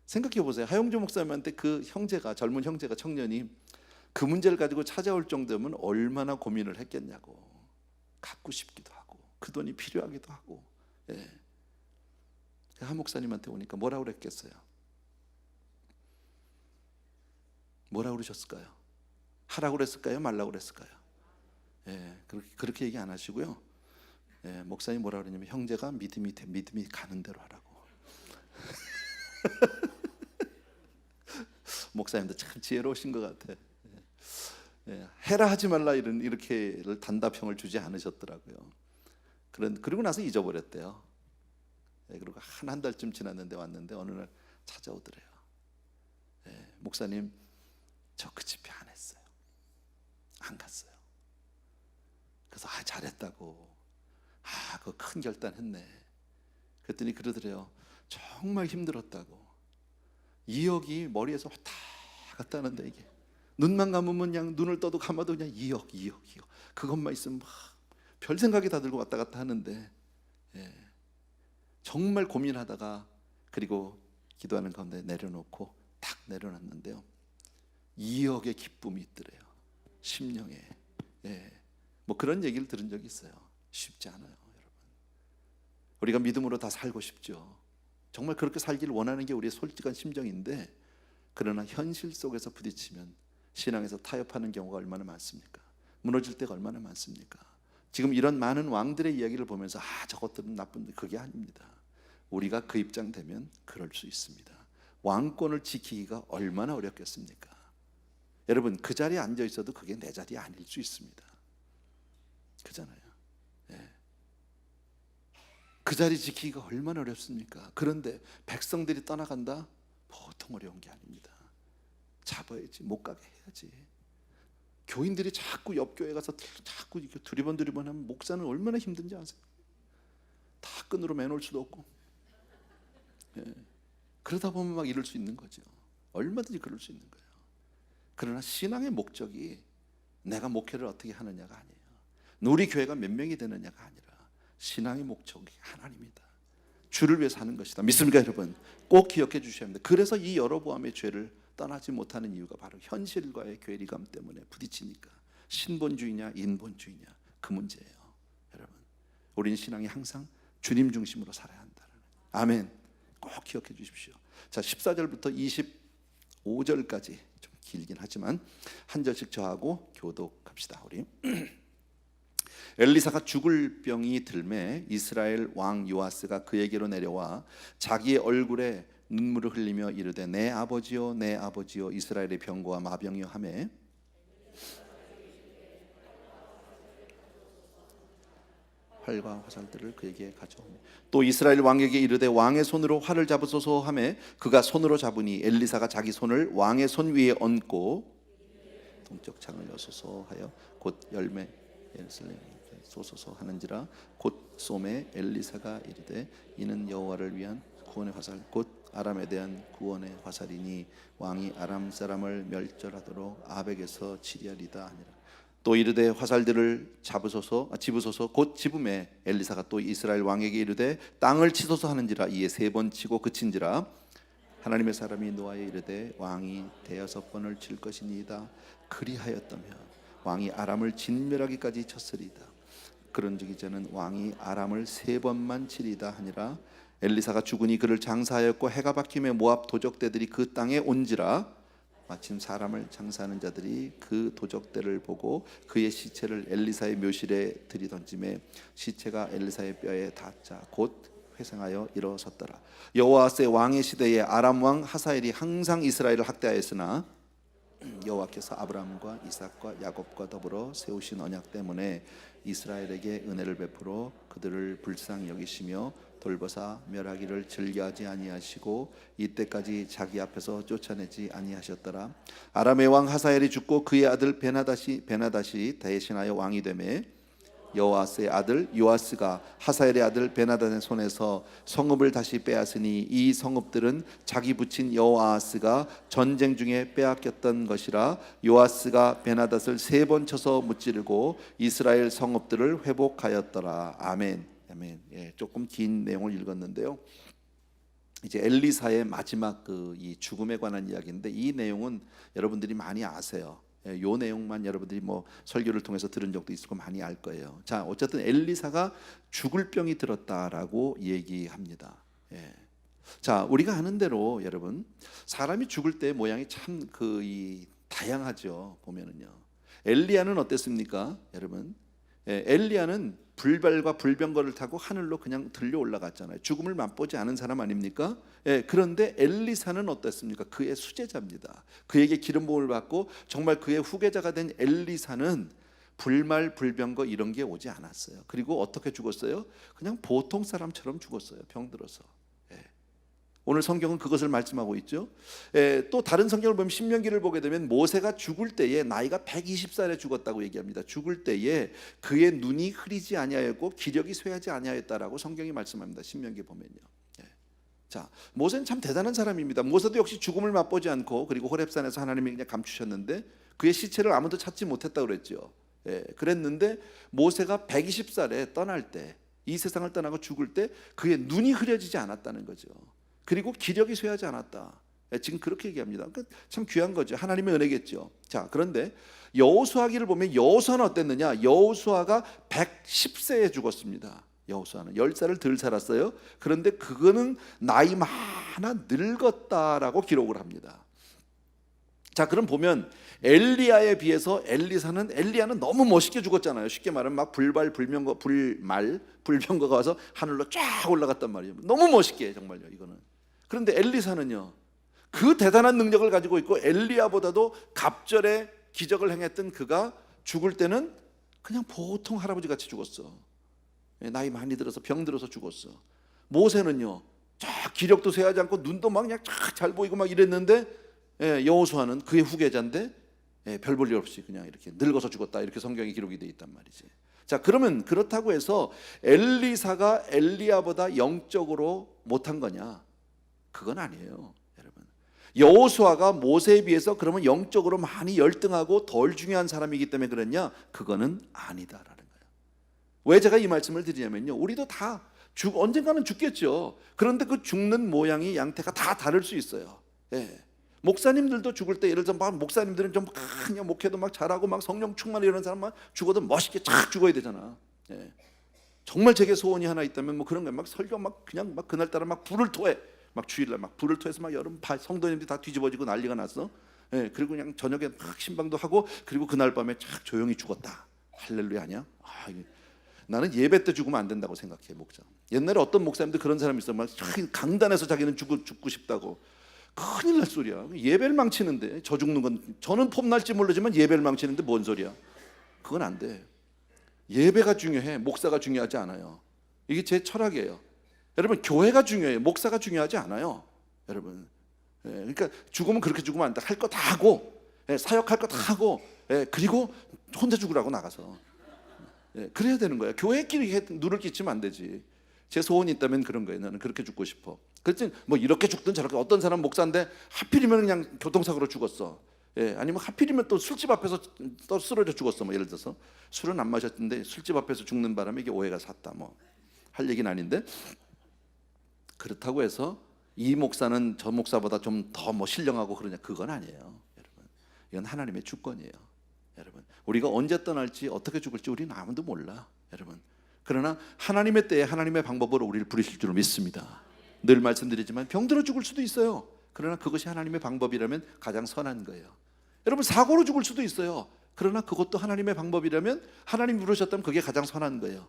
생각해 보세요. 하용조 목사님한테 그 형제가, 젊은 형제가, 청년이 그 문제를 가지고 찾아올 정도면 얼마나 고민을 했겠냐고. 갖고 싶기도 하고 그 돈이 필요하기도 하고. 예. 하 목사님한테 오니까 뭐라고 그랬겠어요? 뭐라고 그러셨을까요? 하라고 그랬을까요? 말라고 그랬을까요? 예, 그렇게 얘기 안 하시고요. 예, 목사님 뭐라고 그러냐면 형제가 믿음이 가는 대로 하라고. 목사님도 참 지혜로우신 것 같아. 예, 해라 하지 말라 이렇게 단답형을 주지 않으셨더라고요. 그리고 나서 잊어버렸대요. 예, 그리고 한 달쯤 지났는데 왔는데 어느 날 찾아오더래요. 예, 목사님 저 그 집회 안 했어요. 안 갔어요. 그래서 잘했다고. 그 큰 결단했네. 그랬더니 그러더래요. 정말 힘들었다고. 2억이 머리에서 왔다 갔다 하는데 이게 눈만 감으면 그냥 눈을 떠도 감아도 그냥 2억. 그것만 있으면 막 별 생각이 다 들고 왔다 갔다 하는데, 예, 정말 고민하다가 그리고 기도하는 가운데 내려놓고 딱 내려놨는데요. 2억의 기쁨이 있더래요. 심령에. 예, 뭐 그런 얘기를 들은 적이 있어요. 쉽지 않아요, 여러분. 우리가 믿음으로 다 살고 싶죠. 정말 그렇게 살기를 원하는 게 우리의 솔직한 심정인데, 그러나 현실 속에서 부딪히면 신앙에서 타협하는 경우가 얼마나 많습니까? 무너질 때가 얼마나 많습니까? 지금 이런 많은 왕들의 이야기를 보면서 저것들은 나쁜데, 그게 아닙니다. 우리가 그 입장 되면 그럴 수 있습니다. 왕권을 지키기가 얼마나 어렵겠습니까? 여러분, 그 자리에 앉아 있어도 그게 내 자리 아닐 수 있습니다. 그잖아요. 예. 그 자리 지키기가 얼마나 어렵습니까? 그런데 백성들이 떠나간다? 보통 어려운 게 아닙니다. 잡아야지, 못 가게 해야지. 교인들이 자꾸 옆 교회 가서 자꾸 이렇게 두리번 하면 목사는 얼마나 힘든지 아세요? 다 끈으로 매놓을 수도 없고. 예. 그러다 보면 막 이럴 수 있는 거죠. 얼마든지 그럴 수 있는 거예요. 그러나 신앙의 목적이 내가 목회를 어떻게 하느냐가 아니에요. 우리 교회가 몇 명이 되느냐가 아니라 신앙의 목적이 하나님이다. 주를 위해서 하는 것이다. 믿습니까, 여러분? 꼭 기억해 주셔야 합니다. 그래서 이 여로보암의 죄를 떠나지 못하는 이유가 바로 현실과의 괴리감 때문에 부딪히니까. 신본주의냐 인본주의냐, 그 문제예요. 여러분, 우리는 신앙이 항상 주님 중심으로 살아야 한다는, 아멘. 꼭 기억해 주십시오. 자, 14절부터 25절까지 좀 길긴 하지만 한 절씩 저하고 교독합시다. 우리 엘리사가 죽을 병이 들매 이스라엘 왕 요아스가 그에게로 내려와 자기의 얼굴에 눈물을 흘리며 이르되 내 아버지요 내 아버지요 이스라엘의 병거와 마병이여 하매 활과 화살들을 그에게 가져오매 또 이스라엘 왕에게 이르되 왕의 손으로 활을 잡으소서 하매 그가 손으로 잡으니 엘리사가 자기 손을 왕의 손 위에 얹고 동쪽 창을 여소서 하여 곧 열매 예루살렘 쏘소서 하는지라. 곧 솜에 엘리사가 이르되 이는 여호와를 위한 구원의 화살 곧 아람에 대한 구원의 화살이니 왕이 아람 사람을 멸절하도록 아벡에서 치리하리다 하니라. 또 이르되 화살들을 집으소서 곧 집음에 엘리사가 또 이스라엘 왕에게 이르되 땅을 치소서 하는지라. 이에 3번 치고 그친지라. 하나님의 사람이 노아에 이르되 왕이 6번을 칠 것이니이다. 그리하였다며 왕이 아람을 진멸하기까지 쳤으리다. 그런즉 이제는 왕이 아람을 3번만 치리다 하니라. 엘리사가 죽으니 그를 장사하였고 해가 바뀌며 모압 도적대들이 그 땅에 온지라. 마침 사람을 장사하는 자들이 그 도적대를 보고 그의 시체를 엘리사의 묘실에 들이던짐에 시체가 엘리사의 뼈에 닿자 곧 회생하여 일어섰더라. 여호아스의 왕의 시대에 아람 왕 하사엘이 항상 이스라엘을 학대하였으나 여호와께서 아브라함과 이삭과 야곱과 더불어 세우신 언약 때문에 이스라엘에게 은혜를 베풀어 그들을 불쌍히 여기시며 돌보사 멸하기를 즐겨하지 아니하시고 이때까지 자기 앞에서 쫓아내지 아니하셨더라. 아람의 왕 하사엘이 죽고 그의 아들 베나다시 대신하여 왕이 되매 여호아스의 아들 요아스가 하사엘의 아들 베나다의 손에서 성읍을 다시 빼앗으니 이 성읍들은 자기 부친 여호아스가 전쟁 중에 빼앗겼던 것이라. 요아스가 베나닷을 3번 쳐서 무찌르고 이스라엘 성읍들을 회복하였더라. 아멘. 아멘. 예, 조금 긴 내용을 읽었는데요. 이제 엘리사의 마지막 이 죽음에 관한 이야기인데 이 내용은 여러분들이 많이 아세요. 이 내용만 여러분들이 뭐 설교를 통해서 들은 적도 있고 많이 알 거예요. 자, 어쨌든 엘리사가 죽을 병이 들었다라고 얘기합니다. 예. 자, 우리가 아는 대로 여러분 사람이 죽을 때 모양이 참 다양하죠. 보면은요. 엘리야는 어땠습니까, 여러분? 예, 엘리야는 불발과 불병거를 타고 하늘로 그냥 들려 올라갔잖아요. 죽음을 맛보지 않은 사람 아닙니까? 예, 그런데 엘리사는 어땠습니까? 그의 수제자입니다. 그에게 기름 부음을 받고 정말 그의 후계자가 된 엘리사는 불말 불병거 이런 게 오지 않았어요. 그리고 어떻게 죽었어요? 그냥 보통 사람처럼 죽었어요. 병들어서. 오늘 성경은 그것을 말씀하고 있죠. 또 다른 성경을 보면 신명기를 보게 되면 모세가 죽을 때에 나이가 120살에 죽었다고 얘기합니다. 죽을 때에 그의 눈이 흐리지 아니하였고 기력이 쇠하지 아니하였다라고 성경이 말씀합니다. 신명기 보면요. 자, 모세는 참 대단한 사람입니다. 모세도 역시 죽음을 맛보지 않고 그리고 호렙산에서 하나님이 그냥 감추셨는데 그의 시체를 아무도 찾지 못했다고 그랬죠. 그랬는데 모세가 120살에 떠날 때, 이 세상을 떠나고 죽을 때 그의 눈이 흐려지지 않았다는 거죠. 그리고 기력이 쇠하지 않았다. 지금 그렇게 얘기합니다. 참 귀한 거죠. 하나님의 은혜겠죠. 자, 그런데 여호수아기를 보면 여호수아는 어땠느냐? 여호수아가 110세에 죽었습니다. 여호수아는 10살을 덜 살았어요. 그런데 그거는 나이 많아 늙었다라고 기록을 합니다. 자, 그럼 보면 엘리야에 비해서 엘리야는 너무 멋있게 죽었잖아요. 쉽게 말하면 막 불병거가 와서 하늘로 쫙 올라갔단 말이에요. 너무 멋있게 정말요. 이거는. 그런데 엘리사는요, 그 대단한 능력을 가지고 있고 엘리야보다도 갑절에 기적을 행했던 그가 죽을 때는 그냥 보통 할아버지 같이 죽었어. 나이 많이 들어서 병들어서 죽었어. 모세는요, 기력도 쇠하지 않고 눈도 막 그냥 잘 보이고 막 이랬는데 여호수아는 그의 후계자인데 별 볼 일 없이 그냥 이렇게 늙어서 죽었다, 이렇게 성경에 기록이 되어 있단 말이지. 자, 그러면 그렇다고 해서 엘리사가 엘리야보다 영적으로 못한 거냐? 그건 아니에요, 여러분. 여호수아가 모세에 비해서 그러면 영적으로 많이 열등하고 덜 중요한 사람이기 때문에 그랬냐? 그거는 아니다라는 거예요. 왜 제가 이 말씀을 드리냐면요, 우리도 다 언젠가는 죽겠죠. 그런데 그 죽는 모양이 양태가 다 다를 수 있어요. 목사님들도 죽을 때, 예를 들어서 목사님들은 좀 그냥 목회도 막 잘하고 막 성령 충만 이런 사람만 죽어도 멋있게 쫙 죽어야 되잖아. 정말 제게 소원이 하나 있다면 뭐 그런 거야. 막 설교 막 그냥 막 그날따라 막 불을 토해. 막 주일날 막 불을 토해서 막 여름 성도님들이 다 뒤집어지고 난리가 났어. 그리고 그냥 저녁에 막 신방도 하고 그리고 그날 밤에 쫙 조용히 죽었다. 할렐루야 아니야? 나는 예배 때 죽으면 안 된다고 생각해, 목사. 옛날에 어떤 목사님들 그런 사람이 있어. 막 강단에서 자기는 죽고 싶다고. 큰일 날 소리야. 예배를 망치는데, 저 죽는 건, 저는 폼 날지 모르지만 예배를 망치는데 뭔 소리야? 그건 안 돼. 예배가 중요해. 목사가 중요하지 않아요. 이게 제 철학이에요. 여러분, 교회가 중요해요. 목사가 중요하지 않아요, 여러분. 그러니까 죽으면 그렇게 죽으면 안 돼. 할 거 다 하고, 사역할 거 다 하고, 그리고 혼자 죽으라고 나가서. 예, 그래야 되는 거야. 교회끼리 누를 끼치면 안 되지. 제 소원이 있다면 그런 거예요. 나는 그렇게 죽고 싶어. 그렇지 뭐 이렇게 죽든 저렇게. 어떤 사람 목사인데 하필이면 그냥 교통사고로 죽었어. 예, 아니면 하필이면 또 술집 앞에서 또 쓰러져 죽었어. 뭐 예를 들어서 술은 안 마셨는데 술집 앞에서 죽는 바람에 이게 오해가 샀다. 뭐 할 얘기는 아닌데, 그렇다고 해서 이 목사는 저 목사보다 좀 더 뭐 신령하고 그러냐, 그건 아니에요. 여러분, 이건 하나님의 주권이에요. 여러분, 우리가 언제 떠날지 어떻게 죽을지 우리는 아무도 몰라. 여러분, 그러나 하나님의 때에 하나님의 방법으로 우리를 부르실 줄 믿습니다. 늘 말씀드리지만 병들어 죽을 수도 있어요. 그러나 그것이 하나님의 방법이라면 가장 선한 거예요. 여러분, 사고로 죽을 수도 있어요. 그러나 그것도 하나님의 방법이라면, 하나님이 부르셨다면 그게 가장 선한 거예요.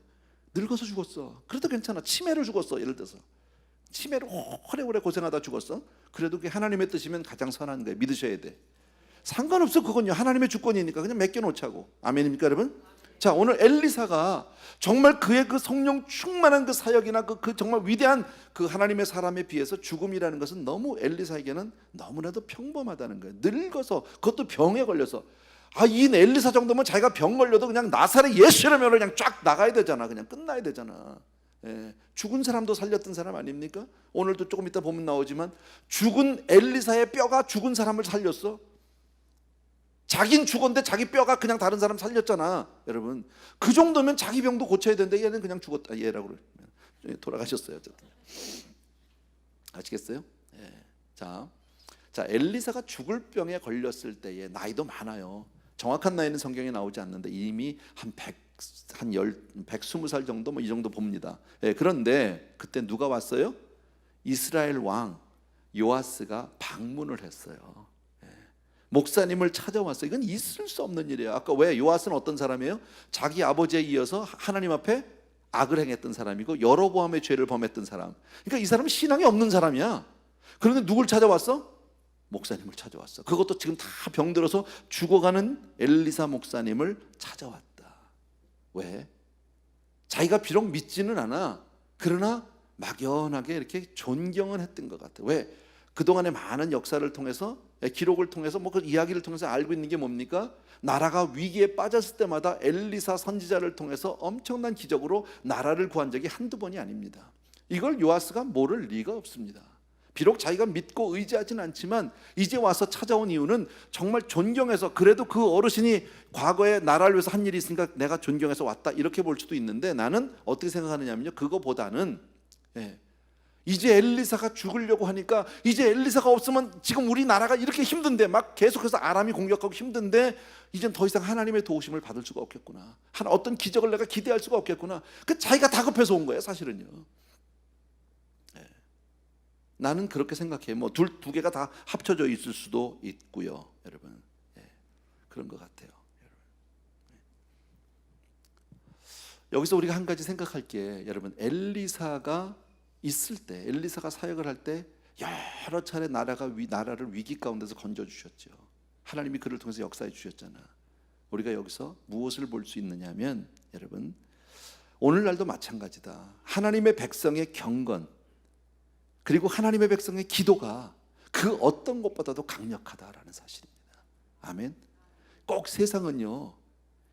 늙어서 죽었어. 그래도 괜찮아. 치매로 죽었어. 예를 들어서 치매로 오래오래 고생하다 죽었어. 그래도 그게 하나님의 뜻이면 가장 선한 거예요. 믿으셔야 돼. 상관없어. 그건요, 하나님의 주권이니까 그냥 맡겨놓자고. 아멘입니까 여러분? 자, 오늘 엘리사가 정말 그의 그 성령 충만한 그 사역이나 그 정말 위대한 그 하나님의 사람에 비해서 죽음이라는 것은 너무 엘리사에게는 너무나도 평범하다는 거예요. 늙어서, 그것도 병에 걸려서. 이 엘리사 정도면 자기가 병 걸려도 그냥 나사렛 예수라면 그냥 쫙 나가야 되잖아. 그냥 끝나야 되잖아. 예, 죽은 사람도 살렸던 사람 아닙니까? 오늘도 조금 이따 보면 나오지만 죽은 엘리사의 뼈가 죽은 사람을 살렸어. 자긴 죽었는데 자기 뼈가 그냥 다른 사람 살렸잖아. 여러분, 그 정도면 자기 병도 고쳐야 되는데 얘는 그냥 죽었다. 얘라고 그러면 돌아가셨어요. 어쨌든 아시겠어요? 예. 자, 엘리사가 죽을 병에 걸렸을 때에 나이도 많아요. 정확한 나이는 성경에 나오지 않는데 이미 한 120살 정도 뭐 이 정도 봅니다. 예, 그런데 그때 누가 왔어요? 이스라엘 왕 요아스가 방문을 했어요. 예, 목사님을 찾아왔어요. 이건 있을 수 없는 일이에요. 아까 왜 요아스는 어떤 사람이에요? 자기 아버지에 이어서 하나님 앞에 악을 행했던 사람이고 여로보암의 죄를 범했던 사람. 그러니까 이 사람은 신앙이 없는 사람이야. 그런데 누굴 찾아왔어? 목사님을 찾아왔어. 그것도 지금 다 병들어서 죽어가는 엘리사 목사님을 찾아왔다. 왜? 자기가 비록 믿지는 않아. 그러나 막연하게 이렇게 존경은 했던 것 같아. 왜? 그동안의 많은 역사를 통해서, 기록을 통해서, 뭐 그 이야기를 통해서 알고 있는 게 뭡니까? 나라가 위기에 빠졌을 때마다 엘리사 선지자를 통해서 엄청난 기적으로 나라를 구한 적이 한두 번이 아닙니다. 이걸 요아스가 모를 리가 없습니다. 비록 자기가 믿고 의지하지는 않지만 이제 와서 찾아온 이유는 정말 존경해서, 그래도 그 어르신이 과거에 나라를 위해서 한 일이 있으니까 내가 존경해서 왔다, 이렇게 볼 수도 있는데, 나는 어떻게 생각하느냐면요, 그거보다는 이제 엘리사가 죽으려고 하니까, 이제 엘리사가 없으면 지금 우리 나라가 이렇게 힘든데, 막 계속해서 아람이 공격하고 힘든데, 이젠 더 이상 하나님의 도우심을 받을 수가 없겠구나, 어떤 기적을 내가 기대할 수가 없겠구나. 그 자기가 다급해서 온 거예요, 사실은요. 나는 그렇게 생각해요. 뭐 두 개가 다 합쳐져 있을 수도 있고요, 여러분. 그런 것 같아요. 여기서 우리가 한 가지 생각할 게, 여러분, 엘리사가 있을 때, 엘리사가 사역을 할 때 여러 차례 나라를 위기 가운데서 건져 주셨죠. 하나님이 그를 통해서 역사해 주셨잖아. 우리가 여기서 무엇을 볼 수 있느냐면, 여러분, 오늘날도 마찬가지다. 하나님의 백성의 경건, 그리고 하나님의 백성의 기도가 그 어떤 것보다도 강력하다라는 사실입니다. 아멘. 꼭 세상은요,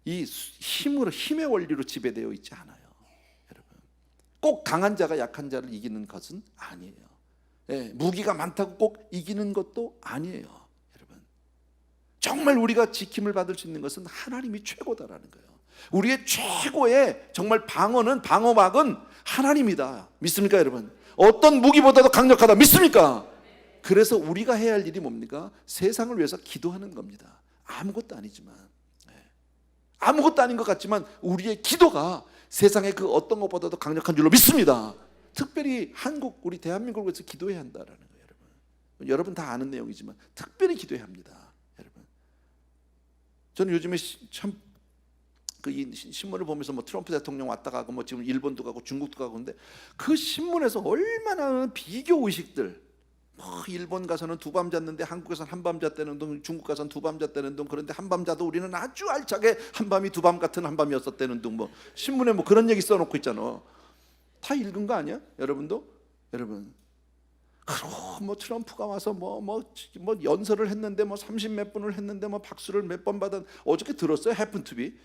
이 힘의 원리로 지배되어 있지 않아요. 여러분, 꼭 강한 자가 약한 자를 이기는 것은 아니에요. 무기가 많다고 꼭 이기는 것도 아니에요. 여러분, 정말 우리가 지킴을 받을 수 있는 것은 하나님이 최고다라는 거예요. 우리의 최고의 정말 방어막은 하나님이다. 믿습니까 여러분? 어떤 무기보다도 강력하다. 믿습니까? 그래서 우리가 해야 할 일이 뭡니까? 세상을 위해서 기도하는 겁니다. 아무것도 아니지만, 아무것도 아닌 것 같지만 우리의 기도가 세상의 그 어떤 것보다도 강력한 줄로 믿습니다. 특별히 우리 대한민국을 위해서 기도해야 한다라는 거예요. 여러분 다 아는 내용이지만 특별히 기도해야 합니다. 여러분, 저는 요즘에 참 이 신문을 보면서 뭐 트럼프 대통령 왔다 가고, 뭐 지금 일본도 가고 중국도 가고, 근데 그 신문에서 얼마나 비교 의식들, 뭐 일본 가서는 두 밤 잤는데 한국에서는 한밤 잤다는 둥, 중국 가서는 두 밤 잤다는 둥, 그런데 한밤 자도 우리는 아주 알차게 한밤이 두 밤 같은 한밤이었었다는 둥, 뭐 신문에 뭐 그런 얘기 써놓고 있잖아. 다 읽은 거 아니야? 여러분도? 여러분, 그리고 뭐 트럼프가 와서 뭐 연설을 했는데 뭐 30몇 분을 했는데 뭐 박수를 몇 번 받은, 어저께 들었어요? 해픈 투비.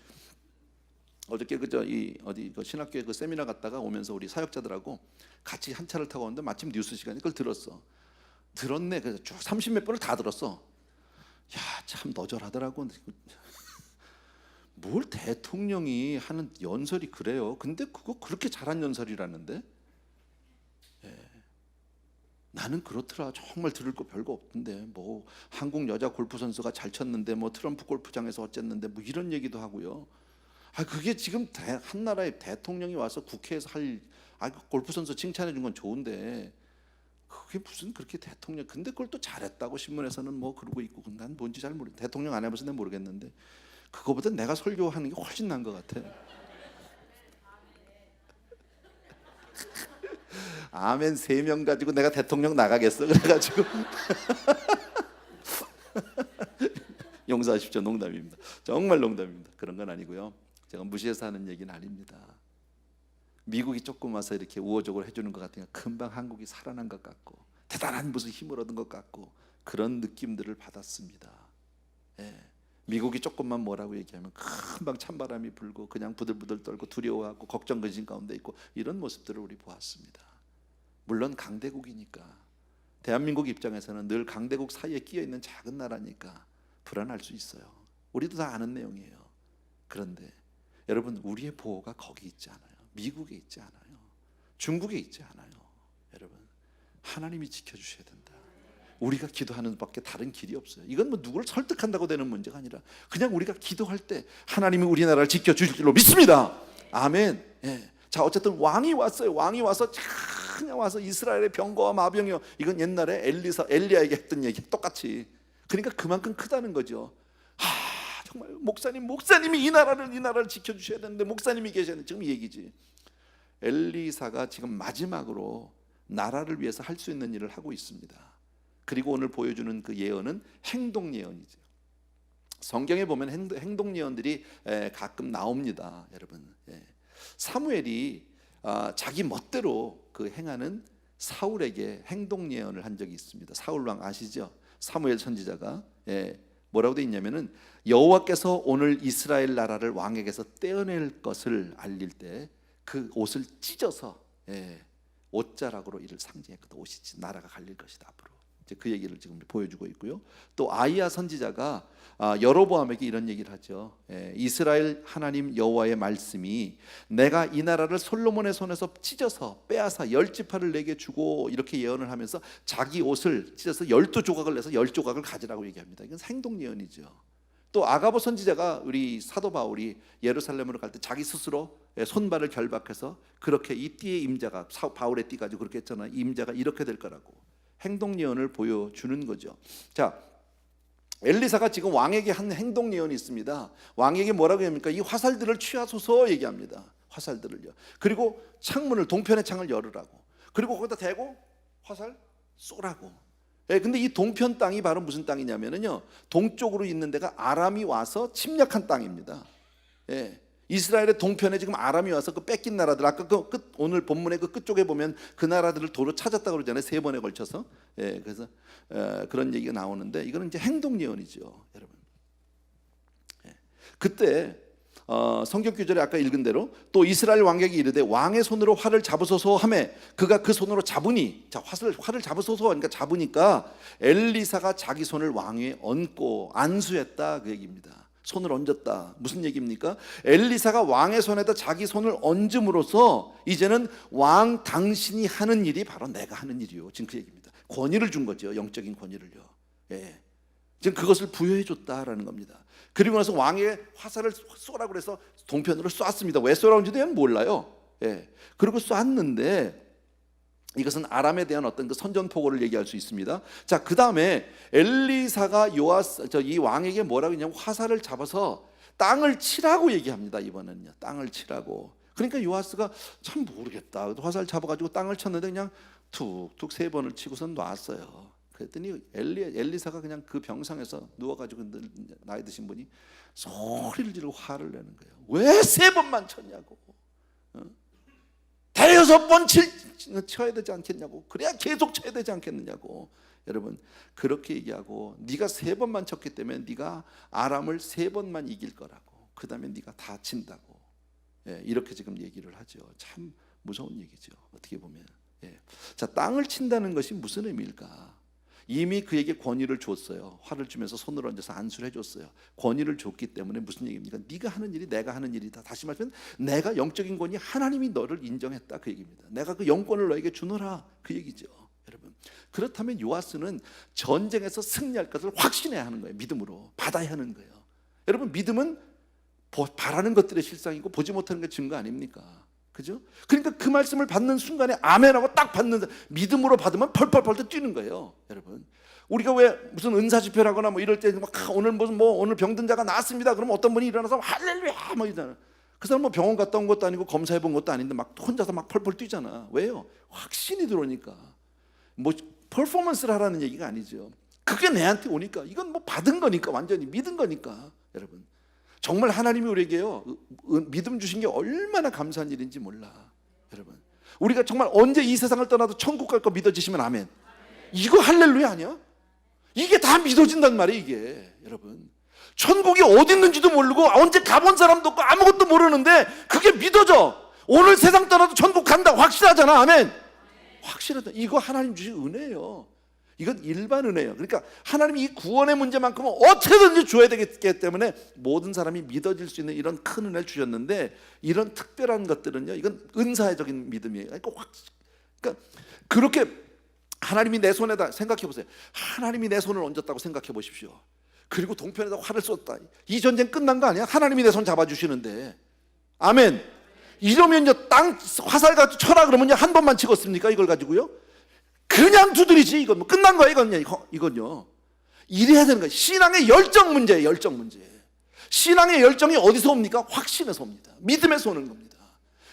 어저께 그저 이 어디 그 신학교에 그 세미나 갔다가 오면서 우리 사역자들하고 같이 한 차를 타고 왔는데 마침 뉴스 시간에 그걸 들었어. 들었네. 그래서 쭉 30몇 번을 다 들었어. 야, 참 너절하더라고. 뭘 대통령이 하는 연설이 그래요. 근데 그거 그렇게 잘한 연설이라는데. 나는 그렇더라. 정말 들을 거 별거 없던데 뭐 한국 여자 골프 선수가 잘 쳤는데 뭐 트럼프 골프장에서 어쨌는데 뭐 이런 얘기도 하고요. 그게 지금 한 나라의 대통령이 와서 국회에서 할 골프 선수 칭찬해 준 건 좋은데 그게 무슨 그렇게 대통령 근데 그걸 또 잘했다고 신문에서는 뭐 그러고 있고 난 뭔지 잘 모르. 대통령 안 해봐서 난 모르겠는데 그거보다 내가 설교하는 게 훨씬 나은 것 같아. 아멘 3명 가지고 내가 대통령 나가겠어. 그래가지고 용서하십시오. 농담입니다. 정말 농담입니다. 그런 건 아니고요. 제가 무시해서 하는 얘기는 아닙니다. 미국이 조금 와서 이렇게 우호적으로 해주는 것 같으니까 금방 한국이 살아난 것 같고 대단한 무슨 힘을 얻은 것 같고 그런 느낌들을 받았습니다. 미국이 조금만 뭐라고 얘기하면 금방 찬바람이 불고 그냥 부들부들 떨고 두려워하고 걱정 근심 가운데 있고 이런 모습들을 우리 보았습니다. 물론 강대국이니까 대한민국 입장에서는 늘 강대국 사이에 끼어 있는 작은 나라니까 불안할 수 있어요. 우리도 다 아는 내용이에요. 그런데 여러분 우리의 보호가 거기 있지 않아요. 미국에 있지 않아요. 중국에 있지 않아요. 여러분 하나님이 지켜주셔야 된다. 우리가 기도하는 밖에 다른 길이 없어요. 이건 뭐 누구를 설득한다고 되는 문제가 아니라 그냥 우리가 기도할 때 하나님이 우리나라를 지켜주실 줄로 믿습니다. 아멘. 자 어쨌든 왕이 왔어요. 왕이 와서 그냥 와서 이스라엘의 병거와 마병이요. 이건 옛날에 엘리야에게 했던 얘기 똑같이. 그러니까 그만큼 크다는 거죠. 정말 목사님이 이 나라를 지켜주셔야 되는데 목사님이 계셔야 되는데 지금 이 얘기지. 엘리사가 지금 마지막으로 나라를 위해서 할 수 있는 일을 하고 있습니다. 그리고 오늘 보여주는 그 예언은 행동 예언이죠. 성경에 보면 행동 예언들이 가끔 나옵니다, 여러분. 사무엘이 자기 멋대로 그 행하는 사울에게 행동 예언을 한 적이 있습니다. 사울 왕 아시죠? 사무엘 선지자가 뭐라고 돼 있냐면은 여호와께서 오늘 이스라엘 나라를 왕에게서 떼어낼 것을 알릴 때 그 옷을 찢어서 옷자락으로 이를 상징했거든. 옷이 나라가 갈릴 것이다 앞으로. 이제 그 얘기를 지금 보여주고 있고요. 또 아이야 선지자가 여로보암에게 이런 얘기를 하죠. 이스라엘 하나님 여호와의 말씀이 내가 이 나라를 솔로몬의 손에서 찢어서 빼앗아 10지파를 내게 주고 이렇게 예언을 하면서 자기 옷을 찢어서 12조각을 내서 10조각을 가지라고 얘기합니다. 이건 행동 예언이죠. 또 아가보 선지자가 우리 사도 바울이 예루살렘으로 갈 때 자기 스스로 손발을 결박해서 그렇게 이 띠의 임자가 바울의 띠 가지고 그렇게 했잖아요. 이 임자가 이렇게 될 거라고 행동 예언을 보여주는 거죠. 자, 엘리사가 지금 왕에게 한 행동 예언이 있습니다. 왕에게 뭐라고 합니까? 이 화살들을 취하소서 얘기합니다. 화살들을요. 그리고 창문을 동편의 창을 열으라고. 그리고 거기다 대고 화살 쏘라고. 근데 이 동편 땅이 바로 무슨 땅이냐면요, 동쪽으로 있는 데가 아람이 와서 침략한 땅입니다. 이스라엘의 동편에 지금 아람이 와서 그 뺏긴 나라들, 아까 그 오늘 본문의 그 끝쪽에 보면 그 나라들을 도로 찾았다고 그러잖아요. 3번에 걸쳐서. 그래서 그런 얘기가 나오는데 이거는 이제 행동 예언이죠, 여러분. 그때 성경 구절에 아까 읽은 대로 또 이스라엘 왕에게 이르되 왕의 손으로 활을 잡으소서 하매 그가 그 손으로 잡으니, 자 활을 잡으소서 그러니까 잡으니까 엘리사가 자기 손을 왕 위에 얹고 안수했다 그 얘기입니다. 손을 얹었다. 무슨 얘기입니까? 엘리사가 왕의 손에다 자기 손을 얹음으로써 이제는 왕 당신이 하는 일이 바로 내가 하는 일이요. 지금 그 얘기입니다. 권위를 준 거죠. 영적인 권위를요. 지금 그것을 부여해 줬다라는 겁니다. 그리고 나서 왕의 화살을 쏘라고 그래서 동편으로 쐈습니다. 왜 쏘라는지도 몰라요. 그리고 쐈는데 이것은 아람에 대한 어떤 그 선전포고를 얘기할 수 있습니다. 자, 그 다음에 엘리사가 이 왕에게 뭐라고 했냐면 화살을 잡아서 땅을 치라고 얘기합니다. 이번에는요, 땅을 치라고. 그러니까 요아스가 참 모르겠다. 화살 잡아가지고 땅을 쳤는데 그냥 툭툭 3번을 치고선 놨어요. 그랬더니 엘리사가 그냥 그 병상에서 누워가지고 나이 드신 분이 소리를 지르고 화를 내는 거예요. 왜 3번만 쳤냐고. 대여섯 번 쳐야 되지 않겠냐고. 그래야 계속 쳐야 되지 않겠느냐고. 여러분 그렇게 얘기하고 네가 3번만 쳤기 때문에 네가 아람을 3번만 이길 거라고. 그 다음에 네가 다 친다고. 예, 이렇게 지금 얘기를 하죠. 참 무서운 얘기죠. 어떻게 보면. 예. 자, 땅을 친다는 것이 무슨 의미일까? 이미 그에게 권위를 줬어요. 활을 주면서 손을 얹어서 안수를 해줬어요. 권위를 줬기 때문에 무슨 얘기입니까? 네가 하는 일이 내가 하는 일이다. 다시 말하면 내가 영적인 권위, 하나님이 너를 인정했다, 그 얘기입니다. 내가 그 영권을 너에게 주노라, 그 얘기죠. 여러분, 그렇다면 요아스는 전쟁에서 승리할 것을 확신해야 하는 거예요. 믿음으로 받아야 하는 거예요. 여러분, 믿음은 바라는 것들의 실상이고 보지 못하는 게 증거 아닙니까? 그죠? 그러니까 그 말씀을 받는 순간에 아멘하고 딱 받는, 믿음으로 받으면 펄펄펄 뛰는 거예요. 여러분, 우리가 왜 무슨 은사 집회라거나 뭐 이럴 때 막 오늘 무슨 뭐 오늘 병든 자가 나았습니다. 그러면 어떤 분이 일어나서 할렐루야 뭐 이러잖아. 그 사람 뭐 병원 갔다 온 것도 아니고 검사해 본 것도 아닌데 막 혼자서 막 펄펄 뛰잖아. 왜요? 확신이 들어오니까. 뭐 퍼포먼스를 하라는 얘기가 아니죠. 그게 내한테 오니까 이건 뭐 받은 거니까, 완전히 믿은 거니까. 여러분, 정말 하나님이 우리에게요 믿음 주신 게 얼마나 감사한 일인지 몰라. 여러분, 우리가 정말 언제 이 세상을 떠나도 천국 갈 거 믿어지시면 아멘. 이거 할렐루야 아니야? 이게 다 믿어진단 말이에요. 이게 여러분, 천국이 어디 있는지도 모르고 언제 가본 사람도 없고 아무것도 모르는데 그게 믿어져. 오늘 세상 떠나도 천국 간다 확실하잖아. 아멘. 확실하다. 이거 하나님 주신 은혜예요. 이건 일반 은혜예요. 그러니까 하나님이 이 구원의 문제만큼은 어떻게든지 줘야 되기 때문에 모든 사람이 믿어질 수 있는 이런 큰 은혜를 주셨는데, 이런 특별한 것들은요, 이건 은사적인 믿음이에요. 그러니까 그렇게 하나님이 내 손에다, 생각해 보세요. 하나님이 내 손을 얹었다고 생각해 보십시오. 그리고 동편에다 활을 쏟다. 이 전쟁 끝난 거 아니야? 하나님이 내 손 잡아주시는데. 아멘. 이러면요, 땅 화살 가지고 쳐라 그러면요, 한 번만 찍었습니까? 이걸 가지고요? 그냥 두드리지. 이건 뭐 끝난 거야. 이건요. 이래야 되는 거예요. 신앙의 열정 문제예요. 열정 문제. 신앙의 열정이 어디서 옵니까? 확신에서 옵니다. 믿음에서 오는 겁니다.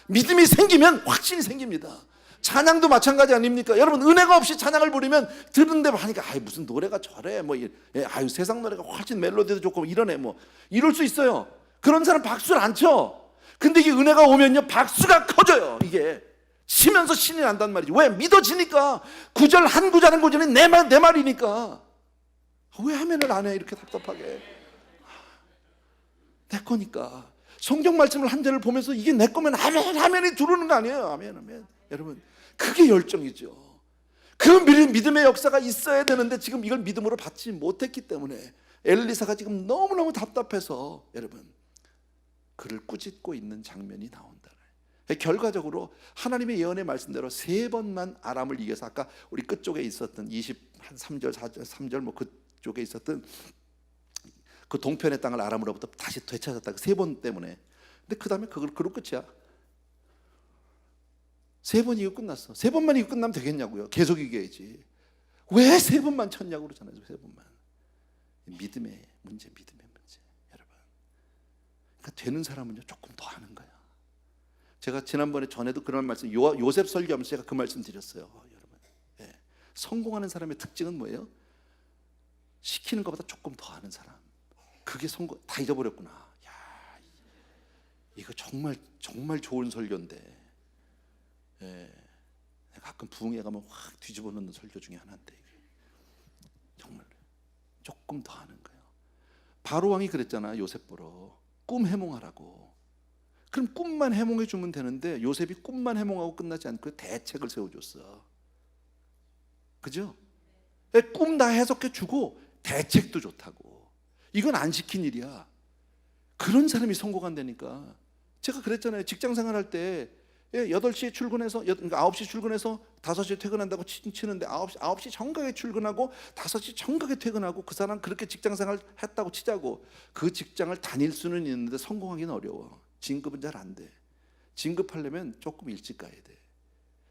믿음이 생기면 확신이 생깁니다. 찬양도 마찬가지 아닙니까? 여러분, 은혜가 없이 찬양을 부르면 듣는데 하니까 아이 무슨 노래가 저래 뭐 아유 세상 노래가 훨씬 멜로디도 좋고 이러네 뭐 이럴 수 있어요. 그런 사람 박수를 안 쳐. 근데 이게 은혜가 오면요 박수가 커져요. 이게 치면서 신이 난단 말이지. 왜? 믿어지니까. 구절 한 구절 한 구절이 내 말이니까. 왜 아멘을 안 해? 이렇게 답답하게. 내 거니까. 성경 말씀을 한 절을 보면서 이게 내 거면 아멘이 들어오는 거 아니에요. 아멘. 여러분, 그게 열정이죠. 그 믿음의 역사가 있어야 되는데 지금 이걸 믿음으로 받지 못했기 때문에 엘리사가 지금 너무너무 답답해서 여러분 그를 꾸짖고 있는 장면이 나온다. 결과적으로 하나님의 예언의 말씀대로 3번만 아람을 이겨서, 아까 우리 끝쪽에 있었던 23절 4절 3절 뭐 그쪽에 있었던 그 동편의 땅을 아람으로부터 다시 되찾았다. 그 3번 때문에. 근데 그 다음에 그걸로 끝이야. 3번 이기고 끝났어. 3번만 이기고 끝나면 되겠냐고요. 계속 이겨야지. 왜 3번만 쳤냐고 그러잖아요. 3번만. 믿음의 문제, 여러분. 그러니까 되는 사람은요 조금 더 하는 거야. 제가 지난번에 전에도 그런 말씀, 요셉 설교하면서 제가 그 말씀 드렸어요. 여러분, 예. 성공하는 사람의 특징은 뭐예요? 시키는 것보다 조금 더 하는 사람. 그게 성공. 다 잊어버렸구나. 야, 이거 정말 좋은 설교인데. 예. 가끔 부흥회 가면 확 뒤집어 놓는 설교 중에 하나인데 정말 조금 더 하는 거예요. 바로 왕이 그랬잖아. 요셉 보러 꿈 해몽하라고. 그럼 꿈만 해몽해 주면 되는데 요셉이 꿈만 해몽하고 끝나지 않고 대책을 세워줬어. 그죠? 꿈 다 해석해 주고 대책도 좋다고. 이건 안 시킨 일이야. 그런 사람이 성공한다니까. 제가 그랬잖아요. 직장생활 할 때 8시에 출근해서, 그러니까 9시 출근해서 5시에 퇴근한다고 치는데 9시 정각에 출근하고 5시 정각에 퇴근하고, 그 사람 그렇게 직장생활 했다고 치자고. 그 직장을 다닐 수는 있는데 성공하기는 어려워. 진급은 잘 안 돼. 진급하려면 조금 일찍 가야 돼.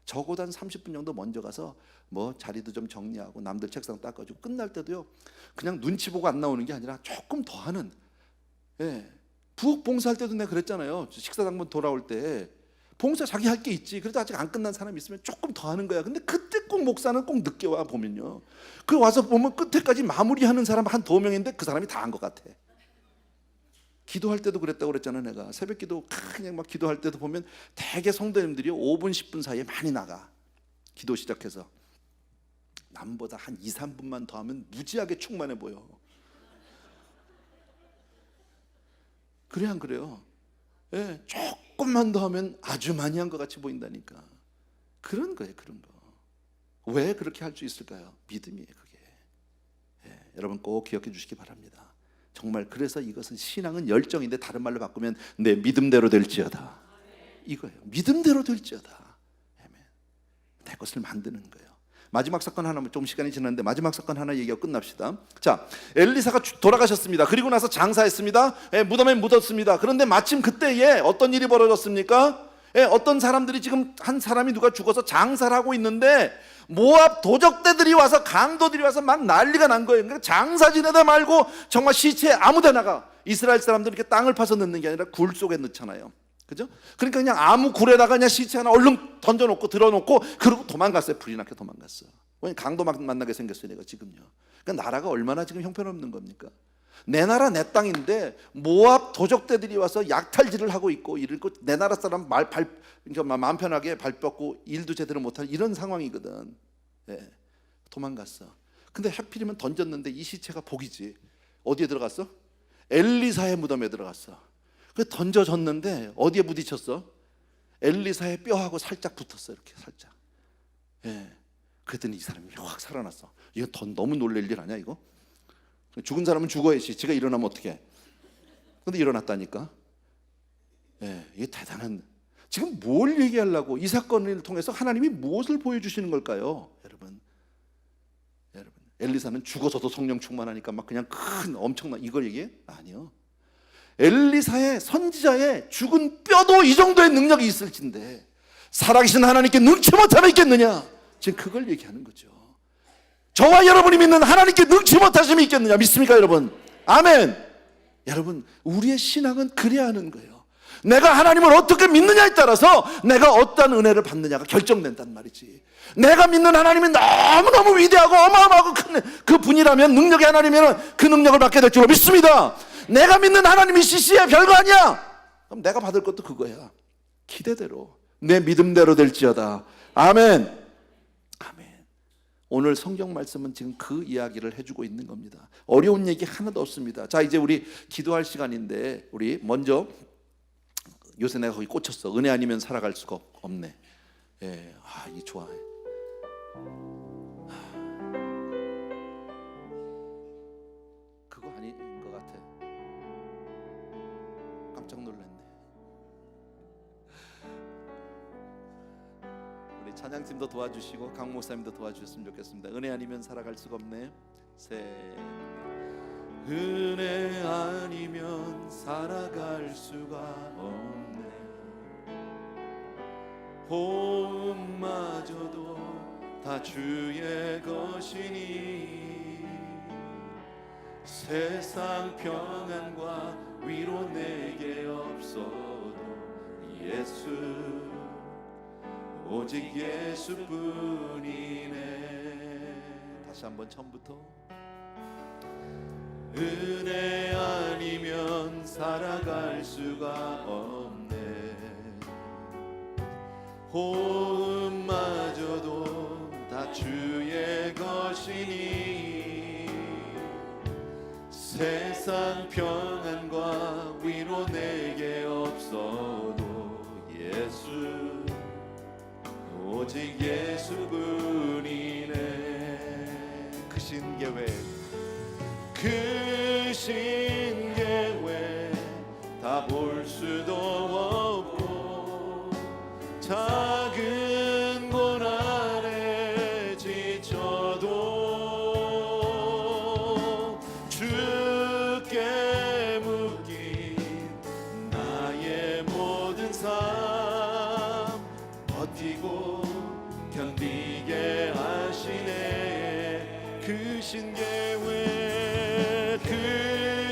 적어도 한 30분 정도 먼저 가서 뭐 자리도 좀 정리하고 남들 책상 닦아주고, 끝날 때도요 그냥 눈치 보고 안 나오는 게 아니라 조금 더 하는. 예. 부엌 봉사할 때도 내가 그랬잖아요. 식사당번 돌아올 때 봉사 자기 할 게 있지. 그래도 아직 안 끝난 사람이 있으면 조금 더 하는 거야. 근데 그때 꼭 목사는 꼭 늦게 와 보면요, 그 와서 보면 끝에까지 마무리하는 사람 한 2명인데 그 사람이 다 한 것 같아. 기도할 때도 그랬다고 그랬잖아. 내가 새벽 기도 그냥 막 기도할 때도 보면 대개 성도님들이 5분 10분 사이에 많이 나가. 기도 시작해서 남보다 한 2, 3분만 더 하면 무지하게 충만해 보여. 그래 안 그래요? 예, 조금만 더 하면 아주 많이 한 것 같이 보인다니까. 그런 거예요, 그런 거. 왜 그렇게 할 수 있을까요? 믿음이에요, 그게. 예, 여러분 꼭 기억해 주시기 바랍니다. 정말 그래서 이것은 신앙은 열정인데 다른 말로 바꾸면 내 믿음대로 될지어다. 이거예요. 믿음대로 될지어다. 아멘. 내 것을 만드는 거예요. 마지막 사건 하나, 좀 시간이 지났는데 마지막 사건 하나 얘기하고 끝납시다. 자, 엘리사가 돌아가셨습니다. 그리고 나서 장사했습니다. 무덤에 묻었습니다. 그런데 마침 그때에 어떤 일이 벌어졌습니까? 어떤 사람들이 지금 한 사람이 누가 죽어서 장사를 하고 있는데 모압 도적대들이 와서 강도들이 와서 막 난리가 난 거예요. 그러니까 장사 지내다 말고 정말 시체 아무데나가, 이스라엘 사람들은 이렇게 땅을 파서 넣는 게 아니라 굴 속에 넣잖아요. 그죠? 그러니까 그냥 아무 굴에다가 그냥 시체 하나 얼른 던져놓고 들어놓고 그러고 도망갔어요. 불이 나게 도망갔어. 왜냐면 강도 만나게 생겼어요, 내가 지금요. 그러니까 나라가 얼마나 지금 형편없는 겁니까? 내 나라 내 땅인데 모압 도적대들이 와서 약탈질을 하고 있고 이러고 내 나라 사람 그러니까 마음 편하게 발 뻗고 일도 제대로 못하는 이런 상황이거든. 예, 도망갔어. 근데 하필이면 던졌는데 이 시체가 복이지. 어디에 들어갔어? 엘리사의 무덤에 들어갔어. 그 던져졌는데 어디에 부딪혔어? 엘리사의 뼈하고 살짝 붙었어, 이렇게 살짝. 예. 그랬더니 이 사람이 확 살아났어. 이거 너무 놀랄 일 아니야 이거? 죽은 사람은 죽어야지. 지가 일어나면 어떡해? 근데 일어났다니까. 예, 이게 대단한. 지금 뭘 얘기하려고 이 사건을 통해서 하나님이 무엇을 보여주시는 걸까요, 여러분? 엘리사는 죽어서도 성령 충만하니까 막 그냥 큰 엄청난 이걸 얘기해? 아니요. 엘리사의 선지자의 죽은 뼈도 이 정도의 능력이 있을진데 살아계신 하나님께 능치 못함이 있겠느냐? 지금 그걸 얘기하는 거죠. 저와 여러분이 믿는 하나님께 능치 못하심이 있겠느냐? 믿습니까, 여러분? 아멘. 여러분, 우리의 신앙은 그래야 하는 거예요. 내가 하나님을 어떻게 믿느냐에 따라서 내가 어떤 은혜를 받느냐가 결정된단 말이지. 내가 믿는 하나님이 너무너무 위대하고 어마어마하고 큰 그 분이라면, 능력의 하나님이면 그 능력을 받게 될 줄로 믿습니다. 내가 믿는 하나님이 시시해 별거 아니야. 그럼 내가 받을 것도 그거야. 기대대로 내 믿음대로 될지어다. 아멘. 아멘. 오늘 성경 말씀은 지금 그 이야기를 해주고 있는 겁니다. 어려운 얘기 하나도 없습니다. 자, 이제 우리 기도할 시간인데 우리 먼저, 요새 내가 거기 꽂혔어. 은혜 아니면 살아갈 수가 없네. 예, 이 좋아. 그거 아닌 것 같아. 깜짝 놀랐네. 우리 찬양팀도 도와주시고 강 목사님도 도와주셨으면 좋겠습니다. 은혜 아니면 살아갈 수가 없네. 은혜 아니면 살아갈 수가 없네. 호흡마저도 다 주의 것이니 세상 평안과 위로 내게 없어도 예수, 오직 예수뿐이네. 다시 한번 처음부터. 은혜 아니면 살아갈 수가 없네. 호흡마저도 다 주의 것이니 세상 평안과 위로 내게 없어도 예수, 오직 예수뿐이네. 그 신계획, 그 신계획 다 볼 수도 없고 작은 고난에 지쳐도 주께 묶인 나의 모든 삶 버티고 견디게 하시네. 그 신계획, 그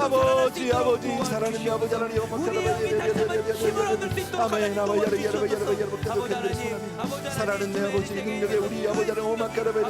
아버지 아버지 도와주시옵소서. 사랑하는 아버지 하나님 우리의 영이 다시 한번 힘을 얻을 수 있도록 아멘 하나님 아버지 도와주시옵소서. 아버지 하나님 사랑하는 내 아버지 능력의 우리 아버지 하나님 오마카라바리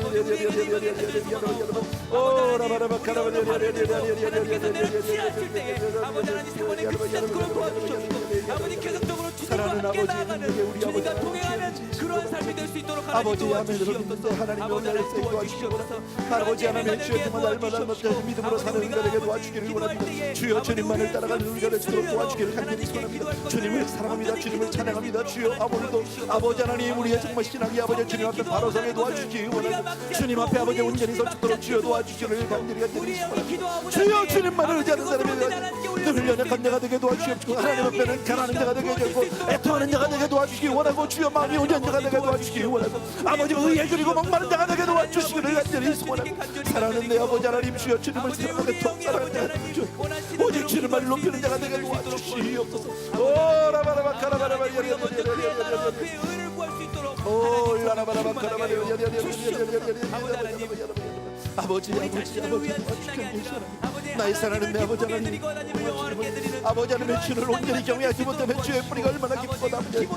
아버지 하나님 세번의 그 시간으로 도와주시옵소서. 아버지 계속적으로 주님과 함께 나아가는 주님과 동행하는 그러한 삶이 될 수 있도록 하나님 아버지 도와주시옵소서. 하나님 아버지 하나님 도와주시옵소서. 아버지 하나님 주의 날마다 믿음으로 사는 우리에게 도와주기를 원합니다. 주여 주님만을 따라가는 우리가 되도록 도와주기를 간절히 소원합니다. 주님을 사랑합니다. 주님을 찬양합니다. 주여 오늘도 아버지 하나님 우리의 정말 신앙이 아버지 주님 앞에 바로 서게 도와주시기 원합니다. 주님 앞에 아버지 온전히 서도록 주여 도와주시기를 간절히 소원합니다. 주여 주님만을 의지하는 사람이 늘 연약한 자가 되게 도와주시옵시고 하나님 앞에는 가난한 자가 되게 해주고 애통하는 자가 되게 도와주시기 원하고 주여 마음이 온전한 자가 되게 도와주시기 원하고 아버지 의에 줄이고 목마른 자가 되게 도와주시기를 간절히 소원합니다. 사랑하는 내 아버지 하나님 주여 주님을 사랑하겠도록 사랑하는 자 주여 오직 주님을 높이는 자가 되게 도와주시옵소서. 오라바라바 카라바라바 그의 의를 구할 수 있도록 아버지 나의 사랑하는 내 아버지 하나님 아버지 하나님의 주를 온전히 경외하지 못하면 주의 뿌리가 얼마나 깊고 아버지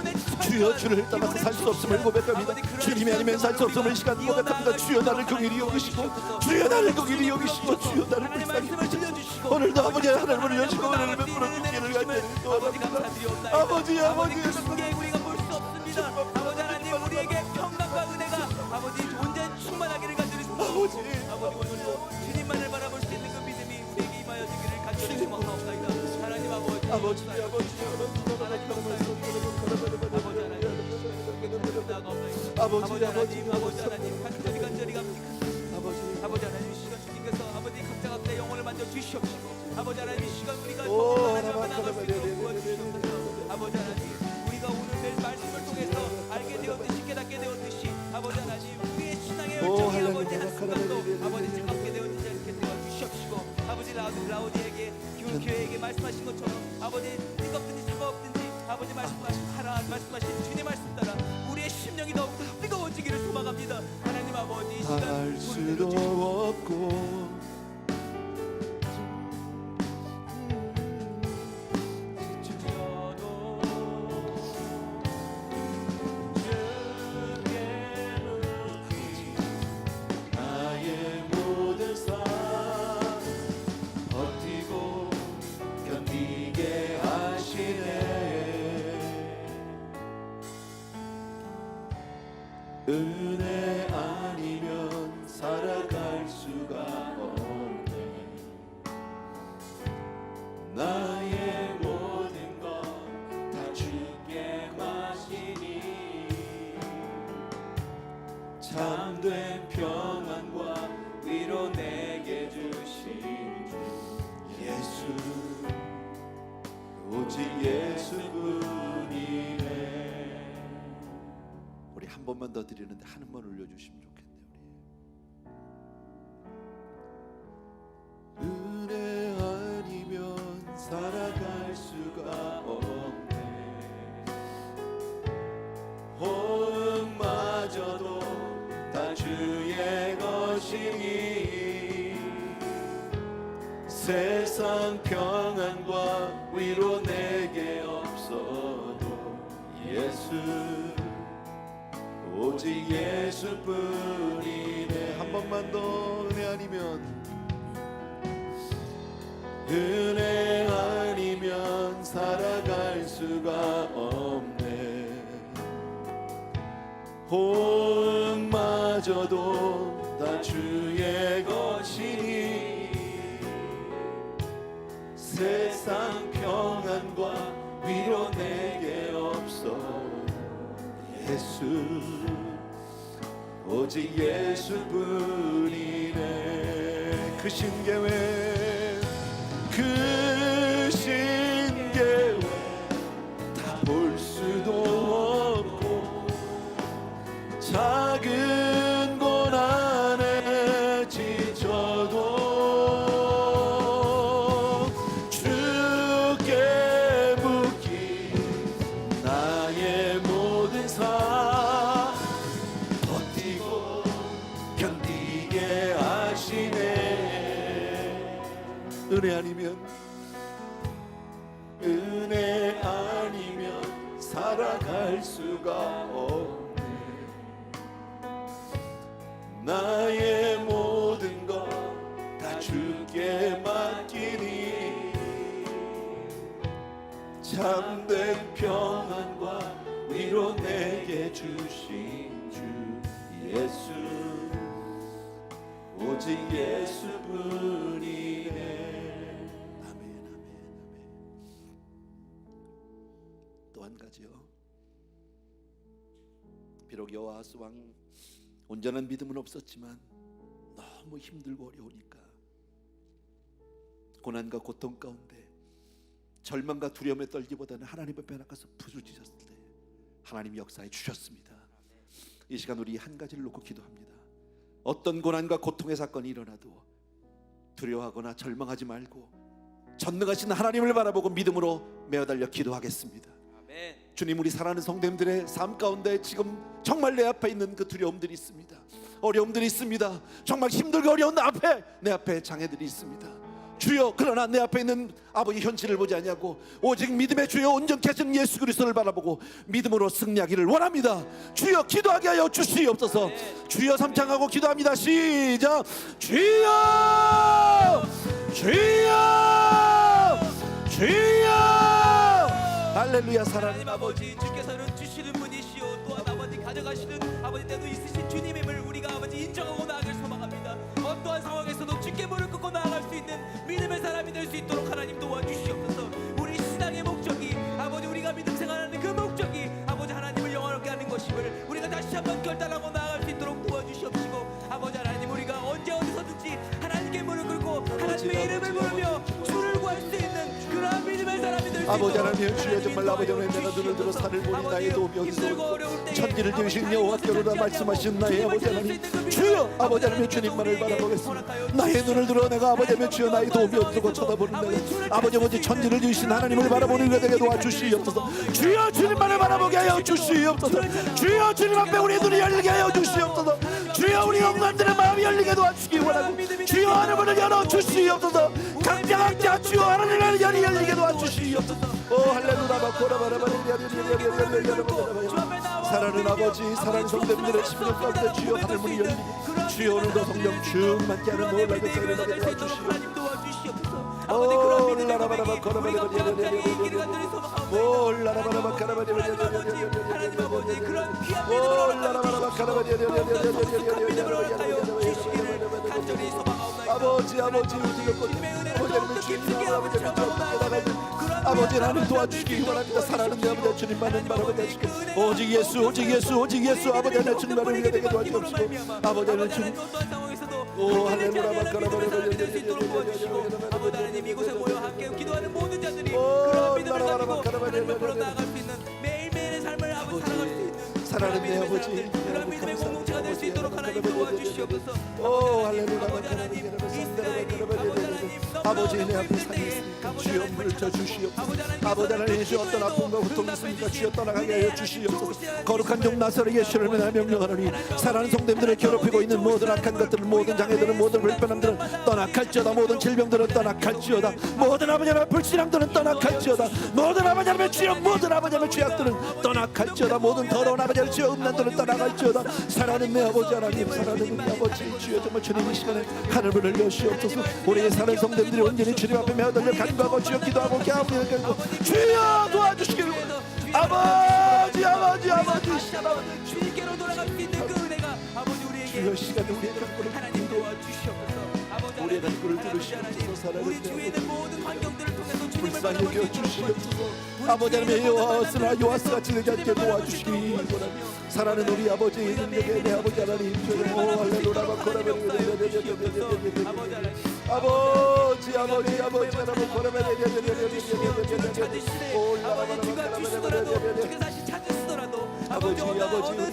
주여 주를 떠나서 살 수 없음을 고백합니다. 주님이 아니면 살 수 없음을 시간 고백합니다. 주여 나를 긍휼히 여기시고 주여 나를 긍휼히 여기시고 주여 나를 불쌍히 여기시고 오늘도 아버지 하나님을 여시고 은혜를 베풀어 주기를 간절히 소원합니다. 아버지 우리가 볼 수 없습니다. 아버지 하나님 우리에게 평강과 은혜가 아버지 온전히 충만하기를 간절히 소원합니다. 아버지 오늘도 주님만을 바라볼 수 있는 그 믿음이 우리에게 임하여 주기를 간절히 소원하옵나이다. 하나님 아버지 하나님 간절히 갑니다. 아버지 하나님 이 시간 주님께서 아버지 각자 각자의 영혼을 만져 주시옵시고 아버지 하나님 이 시간 우리가 하나님 앞에 나갈 수 있도록 도와주시옵소서. 아버지 하나님 우리가 오늘 매일 말씀을 통해서 알게 되었듯이 깨닫게 되었듯이 아버지 하나님 우리의 신앙의 열정이 아버지 한순간도 아버지 차갑게 되어지지 않게 도와주시옵시고 아버지 라우디에게 교회에게 말씀하신 것처럼 아버지 뜨겁든지 차가웠든지 아버지 말씀하신 주님의 말씀 따라 우리의 심령이 더욱더 뜨거워지기를 소망합니다. 하나님 아버지 이 시간 알 수도 없고 은혜 아니면 살아갈 수가 없네. 나의 모든 것 다 주께 마시니 참된 평안과 위로 내게 주신 주 예수 오직 예수뿐이네. 우리 한 번만 더 드리는데 한 번 올려주시면 좋겠네요. 우리 은혜 아니면 살아갈 수가 없네. 호흡마저도 다 주의 것이니 세상 평안과 위로 내게 없어도 예수 오직 예수뿐이네. 한 번만 더 은혜 아니면 살아갈 수가 없네. 호흡마저도 다 주의 것이니 세상 평안과 위로 내게 없어 예수 오직 예수뿐이네. 그 신계회 그 신계회 다 볼 수도 없고 작은 고난에 지쳐도 주께 묻기 나의 모든 삶 견디게 하시네. 은혜 아니면 살아갈 수가 없네. 나의 모든 것 다 주께 맡기니 참된 평안과 위로 내게 주신 주 예수, 오직 예수뿐이네. 아멘, 아멘, 아멘. 또 한 가지요. 비록 여호와스 왕 온전한 믿음은 없었지만 너무 힘들고 어려우니까 고난과 고통 가운데 절망과 두려움에 떨기보다는 하나님 앞에 나가서 부르짖었을 때 하나님이 역사해 주셨습니다. 이 시간 우리 한 가지를 놓고 기도합니다. 어떤 고난과 고통의 사건이 일어나도 두려워하거나 절망하지 말고 전능하신 하나님을 바라보고 믿음으로 메어달려 기도하겠습니다. 아멘. 주님, 우리 사랑하는 성도님들의 삶 가운데 지금 정말 내 앞에 있는 그 두려움들이 있습니다. 어려움들이 있습니다. 정말 힘들고 어려운 내 앞에 장애들이 있습니다. 주여, 그러나 내 앞에 있는 아버지 현실을 보지 아니하고 오직 믿음의 주여 온전케 하신 예수 그리스도를 바라보고 믿음으로 승리하기를 원합니다. 주여, 기도하게 하여 주시옵소서. 주여 삼창하고 기도합니다. 시작. 주여, 주여, 주여. 할렐루야. 사랑하는 아버지, 주께서는 주시는 분이시오 또한 아버지 가져가시는 아버지 때도 있으신 주님임을 우리가 아버지 인정하고 나아갈 소망합니다. 어떠한 상황에서도 주께 무릎 꿇고 나아갈 수 있는 믿음의 사람이 될 수 있도록 하나님 도와주시옵소서. 우리 신앙의 목적이 아버지 우리가 믿음 생활하는 그 목적이 아버지 하나님을 영원하게 하는 것임을 우리가 다시 한번 결단하고 나아갈 수 있도록 도와주시옵시고, 아버지 하나님 우리가 언제 어디서든지 하나님께 무릎 꿇고 하나님의 이름을 부르며 주를 구할 수 있는 그러한 믿음의 사람이 될 수 있도록 아버지 하나님, 주여 정말 아버지 하나님, 내가 눈을 들어 산을 보니 나의 도움이 어디서 천지를 지으신 여호와께로다 말씀하신 나의 아버지 하나님, 주여 아버지 하나님 주님만을 바라보겠습니다. 나의 눈을 들어 내가 아버지 하나님 주여 나의 도움이 어디서 쳐다보는 내가 아버지 천지를 지으신 하나님을 바라보는 것 되게 도와주시옵소서. 주여 주님만을 바라보게 하여 주시옵소서. 주여 주님 앞에 우리 눈이 열리게 하여 주시옵소서. 주여 우리 영혼들의 마음이 열리게 도와주시기 원하고 주여 하늘문을 열어 주시옵소서. 강장학자 주여 하늘문을 열리게 도와주시옵소서. 오 할렐루야. 사랑하는 아버지, 사랑하는 성도님들의 심령 가운데 주여 하늘문이 열리게, 주여 오늘도 성령 충만케 하는 놀라운 사랑을 나게 도와주시옵소서. 올라라바라바 걸어버리고 올라라바라바 걸어버리고 올라라바라바 걸어버리고 아버지 아버지 하나님 도와주시기 원합니다. 사랑하는 내 아버지 주님만은 바라보게 하시고 오직 예수 아버지 하나님 주님만을 위해 되게 도와주옵시고 아버지 하나님 주님 오 할렐루야. 아버지 하나님 이곳에 모여 함께 기도하는 모든 자들이 그런 믿음을 가지고 하나님을 보러 나아갈 수 있는 매일매일의 삶을 아버지 살아갈 수 있는 사랑하는 내 아버지, 그런 믿음의 공동체가 될 수 있도록 하나님 도와주시옵소서. 오 할렐루야. 아버지 하나님 이스라엘이 아버지 내 앞에 산이 있으니까 주여 물쳐 주시옵소서. 아버지 하나님 주 어떤 아픔과 고통이 있습니까? 주여 떠나가게 하여 주시옵소서. 거룩한 종 나사렛 예수를 믿어 명령하노니 사랑하는 성도님들을 괴롭히고 있는 모든 악한 것들은, 모든 장애들은, 모든 불편함들은 떠나갈지어다. 모든 질병들은 떠나갈지어다. 모든 아버지 하나님 불신앙들은 떠나갈지어다. 모든 아버지 하나님 주여, 모든 아버지 하나님 죄악들은 떠나갈지어다. 모든 더러운 아버지 하나님 주여 음란들은 떠나갈지어다. 사랑하는 내 아버지 하나님, 사랑하는 우리 아버지 주여 정말 주님 이 시간에 하늘문을 여시옵소서. 우리의 사랑하는 성도님들이 온전히 주님 앞에 메어들려 간구하고 주여 기도하고 갸우리는 걸고 주여 도와주시기를 아버지 주님께로 돌아갈 수 있는 그 은혜가 아버지 우리에게 주여 시간에 우리의 간구를 하나님 도와주시옵소서. 아버지 우리의 간구를 하나님, 들으시옵소서. 사랑하는 우리 주위에 있는 모든 환경들을 통해서 주님을 불쌍히 바라볼 수 여겨 있도록 주시옵소서. 아버지 하나님 여호와스나 요아스같이 되지 않게 도와주시기 원합니다. 사랑하는 우리 아버지 능력의 내 아버지 하나님 주여 할렐루야. 아버지 하나님 아버지 주가 주시더라도 주가 다시 찾으시더라도 아버지 어느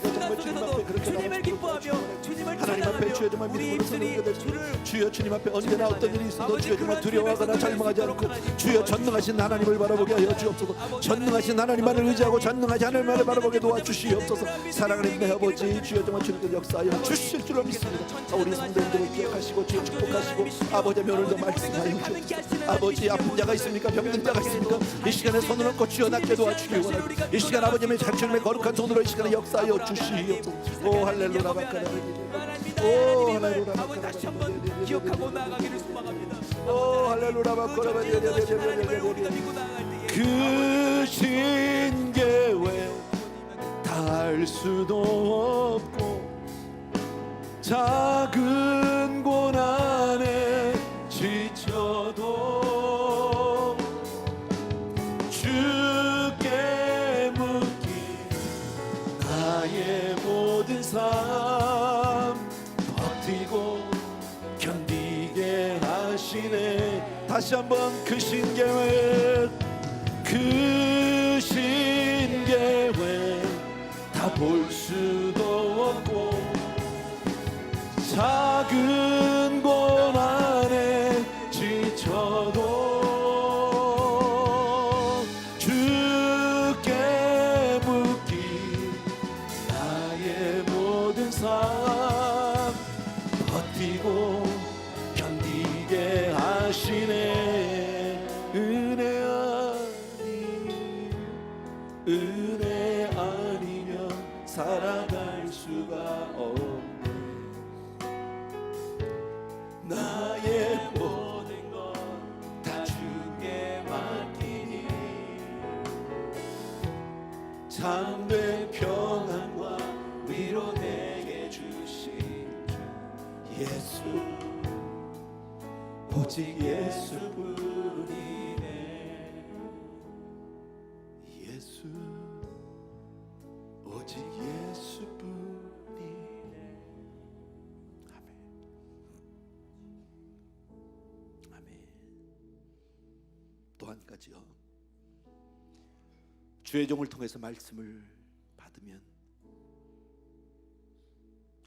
순간 속에서도 주님을 기뻐 기도하며 주님을 하나님 앞에 주여 정말 찬양하며 우리 믿음으로 서는 입술이 자들 주를 주여 주님 앞에 언제나 어떤 일이 있어도 아버지, 주여 정말 그런 두려워하거나 주님의 절망하지 손을 않고 하나님 주여 전능하신 하나님을 바라보게 하여 주옵소서. 전능하신 하나님만을 의지하고 전능하신 하나님만을 바라보게 도와주시옵소서. 사랑하는 내 아버지 주여 정말 주님들 역사하여 주실 줄로 믿습니다. 우리 성도님들을 기억하시고 주여 축복하시고 아버지 오늘도 말씀하여 주옵소서. 아버지 아픈 자가 있습니까? 병든 자가 있습니까? 이 시간에 손을 얹고 주여 낫게 도와주시기 원합니다. 이 시간 아버지의 주님의 거룩한 손으로 이 시간에 역사하여 주시옵소서. 오 할렐루야 바카라 오 할렐루야 아버지 다시 한번 기억하고 나아가기를 소망합니다. 오 할렐루야 바카라 그 신계획 닿을 수도 없고 작은 고난에 지쳐도 주께 묻기 나의 모든 삶 버티고 견디게 하시네. 다시 한번 그 신계획 그 신계획 다 볼 수도 없고 작은 고난에 지쳐도 주께 묻기 나의 모든 삶 버티고 견디게 하시네. 은혜 아니면 살아갈 수가 없네. 나의 모든 것 다 주께 맡기니 참된 평안과 위로 내게 주신 예수 오직 예수뿐이네. 예수 오직 예수뿐이네. 아멘. 아멘. 또 한 가지요. 주의 종을 통해서 말씀을 받으면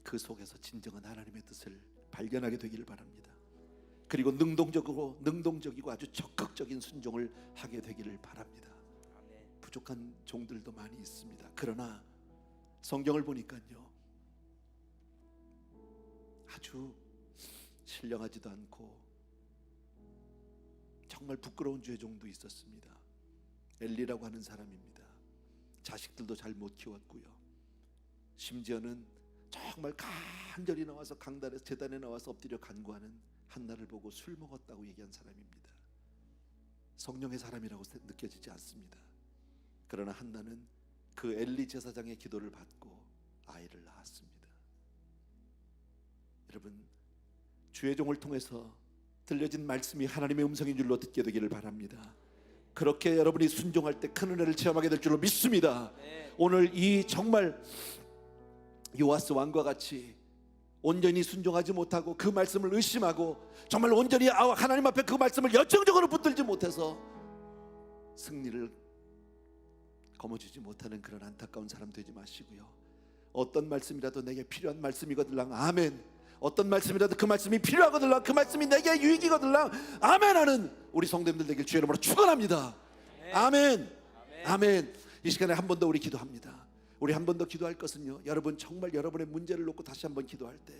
그 속에서 진정한 하나님의 뜻을 발견하게 되기를 바랍니다. 그리고 능동적이고 아주 적극적인 순종을 하게 되기를 바랍니다. 부족한 종들도 많이 있습니다. 그러나 성경을 보니까요, 아주 신령하지도 않고 정말 부끄러운 주의 종도 있었습니다. 엘리라고 하는 사람입니다. 자식들도 잘 못 키웠고요. 심지어는 정말 간절히 나와서 강단에서 제단에 나와서 엎드려 간구하는 한나를 보고 술 먹었다고 얘기한 사람입니다. 성령의 사람이라고 느껴지지 않습니다. 그러나 한나는 그 엘리 제사장의 기도를 받고 아이를 낳았습니다. 여러분, 주의 종을 통해서 들려진 말씀이 하나님의 음성인 줄로 듣게 되기를 바랍니다. 그렇게 여러분이 순종할 때 큰 은혜를 체험하게 될 줄로 믿습니다. 오늘 이 정말 요아스 왕과 같이 온전히 순종하지 못하고 그 말씀을 의심하고 정말 온전히 하나님 앞에 그 말씀을 열정적으로 붙들지 못해서 승리를 거머쥐지 못하는 그런 안타까운 사람 되지 마시고요. 어떤 말씀이라도 내게 필요한 말씀이거들랑 아멘. 어떤 말씀이라도 그 말씀이 필요하거들랑 그 말씀이 내게 유익이거들랑 아멘 하는 우리 성도님들 되길 주의 이름으로 축원합니다. 아멘. 아멘. 이 시간에 한 번 더 우리 기도합니다. 우리 한 번 더 기도할 것은요, 여러분 정말 여러분의 문제를 놓고 다시 한번 기도할 때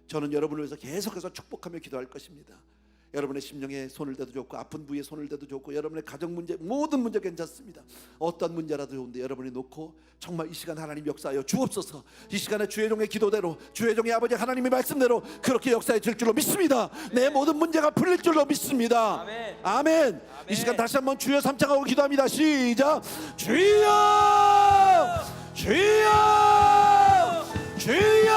저는 여러분을 위해서 계속해서 축복하며 기도할 것입니다. 여러분의 심령에 손을 대도 좋고 아픈 부위에 손을 대도 좋고 여러분의 가정 문제 모든 문제 괜찮습니다. 어떤 문제라도 좋은데 여러분이 놓고 정말 이 시간 하나님 역사하여 주옵소서. 이 시간에 주의 종의 기도대로 주의 종의 아버지 하나님의 말씀대로 그렇게 역사해 줄 줄로 믿습니다. 내 모든 문제가 풀릴 줄로 믿습니다. 아멘. 아멘. 이 시간 다시 한번 주여 삼창하고 기도합니다. 시작. 주여 주여 주여.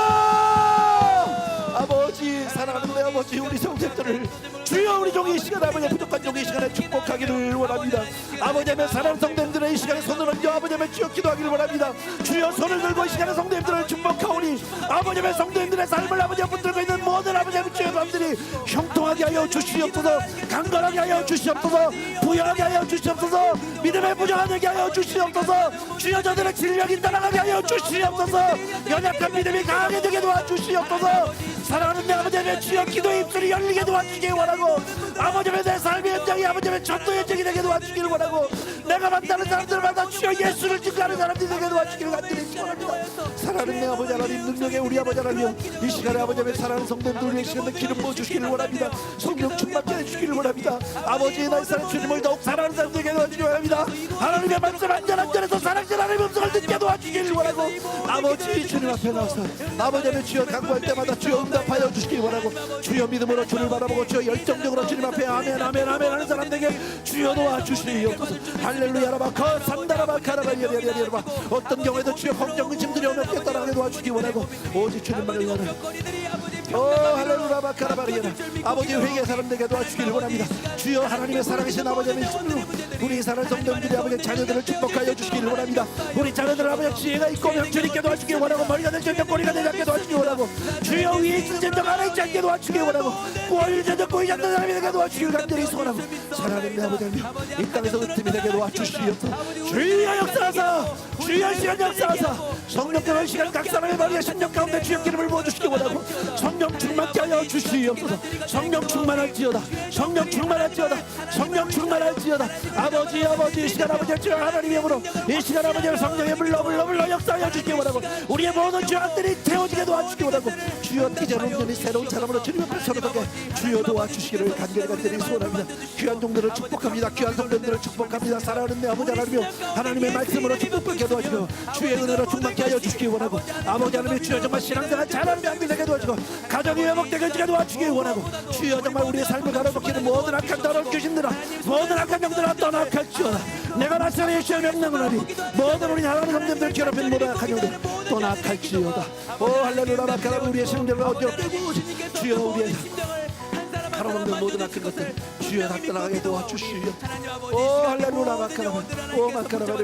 아버지, 사랑하는 내 아버지, 우리 성도들을 주여 우리 종이 이 시간 아버지 부족한 종이 이 시간에 축복하기를 원합니다. 아버지의 사랑 성도님들의 이 시간에 손을 얹어 아버지의 주여 기도하기를 원합니다. 주여 손을 들고 이 시간에 성도님들을 축복하오니 아버지의 성도님들의 삶을 아버지가 붙들고 있는 모든 아버지의 주여 사람들이 마음이 형통하게 하여 주시옵소서. 강건하게 하여 주시옵소서. 부여하게 하여 주시옵소서. 믿음의 부정한 되게 하여 주시옵소서. 주여 저들의 진력이 따라가게 하여 주시옵소서. 연약한 믿음이 강하게 되게 도와주시옵소서. 사랑하는 내 아버지의 주여 기도의 입술이 열리게 도와주시기 원하고, 아버지의 내 삶의 현장이 아버지의 전도의 현장이 되게 도와주기를 원하고, 내가 만나는 사람들마다 주여 예수를 증거하는 사람들이 되게 도와주기를 간절히 축원합니다. 사랑하는 내 아버지 하나님, 능력의 우리 아버지 하나님, 이 시간에 아버지의 사랑하는 성도님들 이 시간에 기름 부어 주시기를 원합니다. 성령 충만케 해주시기를 원합니다. 아버지의 나의 사랑 주님을 더욱 사랑하는 사람들에게 도와주기를 원합니다. 하나님의 말씀 안전에서 사랑하는 하나님의 음성을 듣게 도와주기를 원하고, 아버지 주님 앞에 나와서 아버지의 주여 간구할 때마다 주여 응답하여 주시기 원하고, 주여 믿음으로 주를 바라보고 주여 열정적으로 주님 앞에 아멘 아멘 아멘 하는 사람들에게 주여 도와주시옵소서. 할렐루야 라바카 산다라바카라바 예리야리야리야바. 어떤 경우에도 주여 걱정 근심들이 어렵게 따라가게 도와주기 원하고, 오직 주님만을 위하여 오 할렐루야 바카라바리야라. 아버지 회개의 사람들에게 도와주기를 원합니다. 주여 하나님의 사랑이신 아버지의 손으로 우리 사랑하는 성도님들이 아버지 자녀들을 축복하여 주시기를 원합니다. 우리 자녀들 아버지 지혜가 있고 명철 있게 도와주기를 원하고, 머리가 되지 않게 꼬리가 되지 않게 도와주기를 원하고, 주여 위에 있는 전적 하나 있지 않게 도와주기를 원하고, 꼬리 전적 꼬이지 않는 사람이 되게 도와주기를 간절히 소원하고, 사랑하는 내 아버지 하나님, 이 땅에서 틈이 되게 도와주시옵소서. 주여 역사하사, 주여 시간 역사하사, 성령께서 시간 각 사람의 머리에 심령 가운데 주여 기름을 부어주시기 원하고, 성령 충만케 하여 주시옵소서. 성령 충만할지어다, 성령 충만할지어다, 성령 충만할지어다. 아버지 아버지 이 시간 아버지 주여 하나님의 힘으로 이 시간 아버지 성령의 물러 역사하여 주시기 원하고, 우리의 모든 죄악들이 태워지게 도와주시기 원하고, 주여 띠자는 눈이 새로운 사람으로 주님 앞에 서로하게 주여 도와주시기를 간절히 소원합니다. 귀한 종들을 축복합니다. 귀한 성도들을 축복합니다. 사랑하는 내 아버지 하나님이여, 하나님의 말씀으로 축복받게 도와주시고, 주의 은혜로 충만케 하여 주시기 원하고, 아버지 하나님 주여 정말 신앙생활 잘하는 명이 되게 도와주고, 가정이 회복되게 도와주시기 원하고, 주여 정말 우리의 삶을 가로막히는 모든 악한 더러운 귀신들아, 모든 악한 영들아 떠나갈지어다. 내가 나서는 예수의 명령을 하니 모든 우리 하나님 성도님들 괴롭힌 모든 악한 영들 떠나갈지어다. 오 할렐루야 라바카라. 우리의 심령을 어디로 빼고 주여 우리의 가로막는 모든 악한 것들 주여 다 떠나가게 도와주시오. 오 할렐루야 마카라바. 오 마카라바리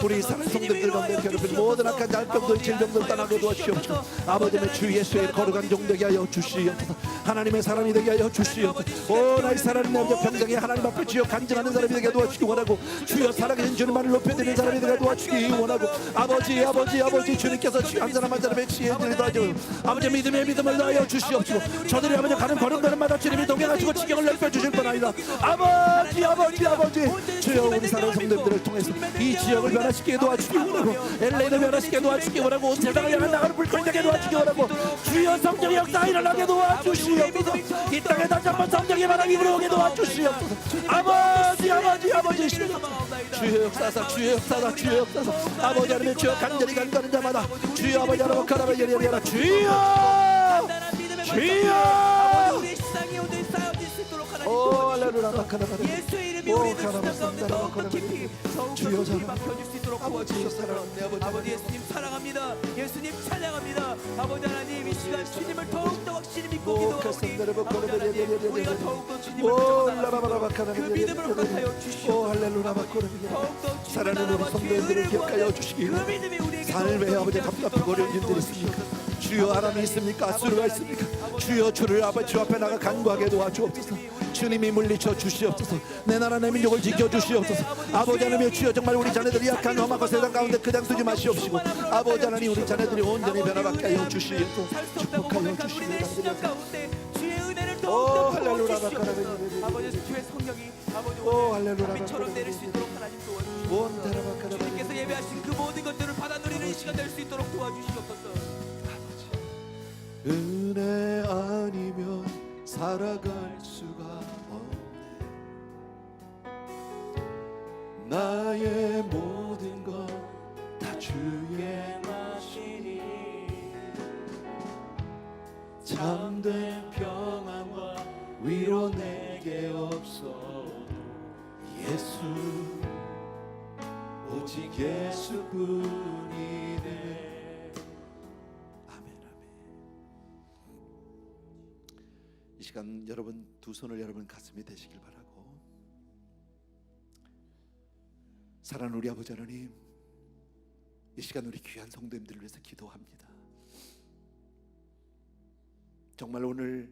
우리 사랑하는 성도들 가운데 괴롭힌 모든 악한 잘병들 질병들 떠나게 도와주시옵소서. 아버지의 주 예수의 거룩한 종 되게 하여 주시옵소서. 하나님의 사람이 되게 하여 주시옵소서. 오 나의 사랑하는 내 아버지 평생에 하나님 앞에 주여 간증하는 사람이 되게 도와주시기 원하고, 주여 살아계신 주님만을 높여드리는 사람이 되게 도와주시기 원하고, 아버지 주님께서 주여 한 사람 한 사람의 지혜를 더하시고, 아버지 믿음의 믿음을 더하여 주시옵시고, 저들이 아버지 가는 걸음걸음마다 주님이 동행하시고 지경을 넓혀주실 뻔 아니라, 아버지 주여 우리 사랑하는 성도들을 통해서 이 지역을 변화시키게 도와주시기 원하고, LA를 변화시키게 도와주시기 원하고, 온 세상을 향한 나가는 불꽃이 되게 도와주시기 원하고, 주여 성령의 역사 일어나게 도와주시옵소서. 이 땅에 다시 한번 성령의 바람이 불어오게 도와주시옵소서. 아버지 주여 역사사 아버지 하나님 주여 간절히 간구하는 자마다 주여 아버지 하나님 가라바 예리야리야라. 주여 우리 세상에 오늘 쌓여질 수 있도록 하나님 오 도와주시옵소서. 할렐루야 마카라바리. 예수의 이름이 우리 심령 가운데 더욱더 깊이 더욱더 깊이 막혀질 수 있도록 도와주시옵소서. 아버지 예수님 사랑합니다. 예수님 찬양합니다. 아버지 하나님 이 시간 주님을 더욱더 확실히 믿고 기도하오니, 아버지 하나님 우리가 더욱더 주님을 붙잡아가지고 그 믿음을 허락하여 주시옵소서. 할렐루야 더욱더 사랑하는 우리 성도님들을 기억하여 주시기 그 믿음이 우리에게 삶의 아버지 답답하고 어려운 일들이 있습니까? 주여 아람이 있습니까? 수르가 있습니까? 주여 주를 아버지 주 앞에 나가 간구하게 도와주옵소서. 주님이 물리쳐 주시옵소서. 내 나라 내 민족을 지켜주시옵소서. 아버지 하나님 주여 정말 우리 자녀들이 약한 험하고 세상 가운데 그냥 두지 마시옵시고, 아버지 하나님 우리 자녀들이 온전히 변화받게 하여 주시옵소서. 축복하여 주시옵소서. 주의 은혜를 오 더욱더 할렐루야 부어주시옵소서. 아버지 주의 성령이 아버지 오 할렐루야 빛처럼 내릴 수 있도록 하나님 도와주시옵소서. 주님께서 예배하신 그 모든 것들을 받아 누리는 이 시간 될 수 있도록 도와주시옵소서. 은혜 아니면 살아갈 수가 없네. 나의 모든 것 다 주의 마시니 참된 평안과 위로 내게 없어. 예수 오직 예수뿐이네. 이 시간 여러분 두 손을 여러분 가슴에 대시길 바라고, 사랑하는 우리 아버지 하나님, 이 시간 우리 귀한 성도님들을 위해서 기도합니다. 정말 오늘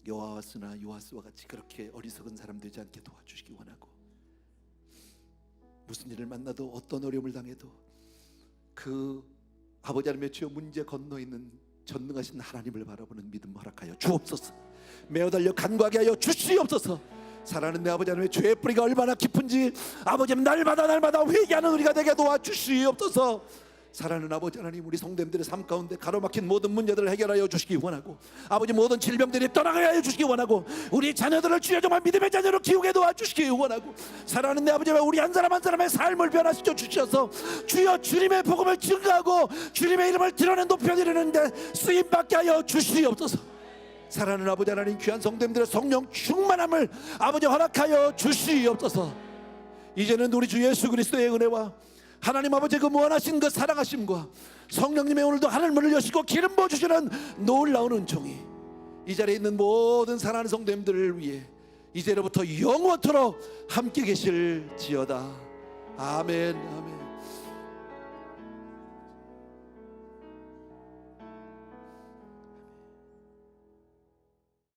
요아스나 요아스와 같이 그렇게 어리석은 사람 되지 않게 도와주시기 원하고, 무슨 일을 만나도 어떤 어려움을 당해도 그 아버지 하나님의 주여 문제 건너 있는 전능하신 하나님을 바라보는 믿음 허락하여 주옵소서. 매어 달려 간구하게 하여 주시옵소서. 사랑하는 내 아버지 하나님의 죄의 뿌리가 얼마나 깊은지 아버지 날마다 회개하는 우리가 되게 도와주시옵소서. 사랑하는 아버지 하나님, 우리 성도님들의 삶 가운데 가로막힌 모든 문제들을 해결하여 주시기 원하고, 아버지 모든 질병들이 떠나게 하여 주시기 원하고, 우리 자녀들을 주여 정말 믿음의 자녀로 키우게 도와주시기 원하고, 사랑하는 내 아버지, 우리 한 사람 한 사람의 삶을 변화시켜 주셔서 주여 주님의 복음을 증거하고 주님의 이름을 드러내 높여드리는데 쓰임받게 하여 주시옵소서. 사랑하는 아버지 하나님, 귀한 성도님들의 성령 충만함을 아버지 허락하여 주시옵소서. 이제는 우리 주 예수 그리스도의 은혜와 하나님 아버지 그 무한하신 그 사랑하심과 성령님의 오늘도 하늘문을 여시고 기름 부어주시는 놀라운 은총이 이 자리에 있는 모든 사랑하는 성도님들을 위해 이제로부터 영원토록 함께 계실지어다. 아멘, 아멘.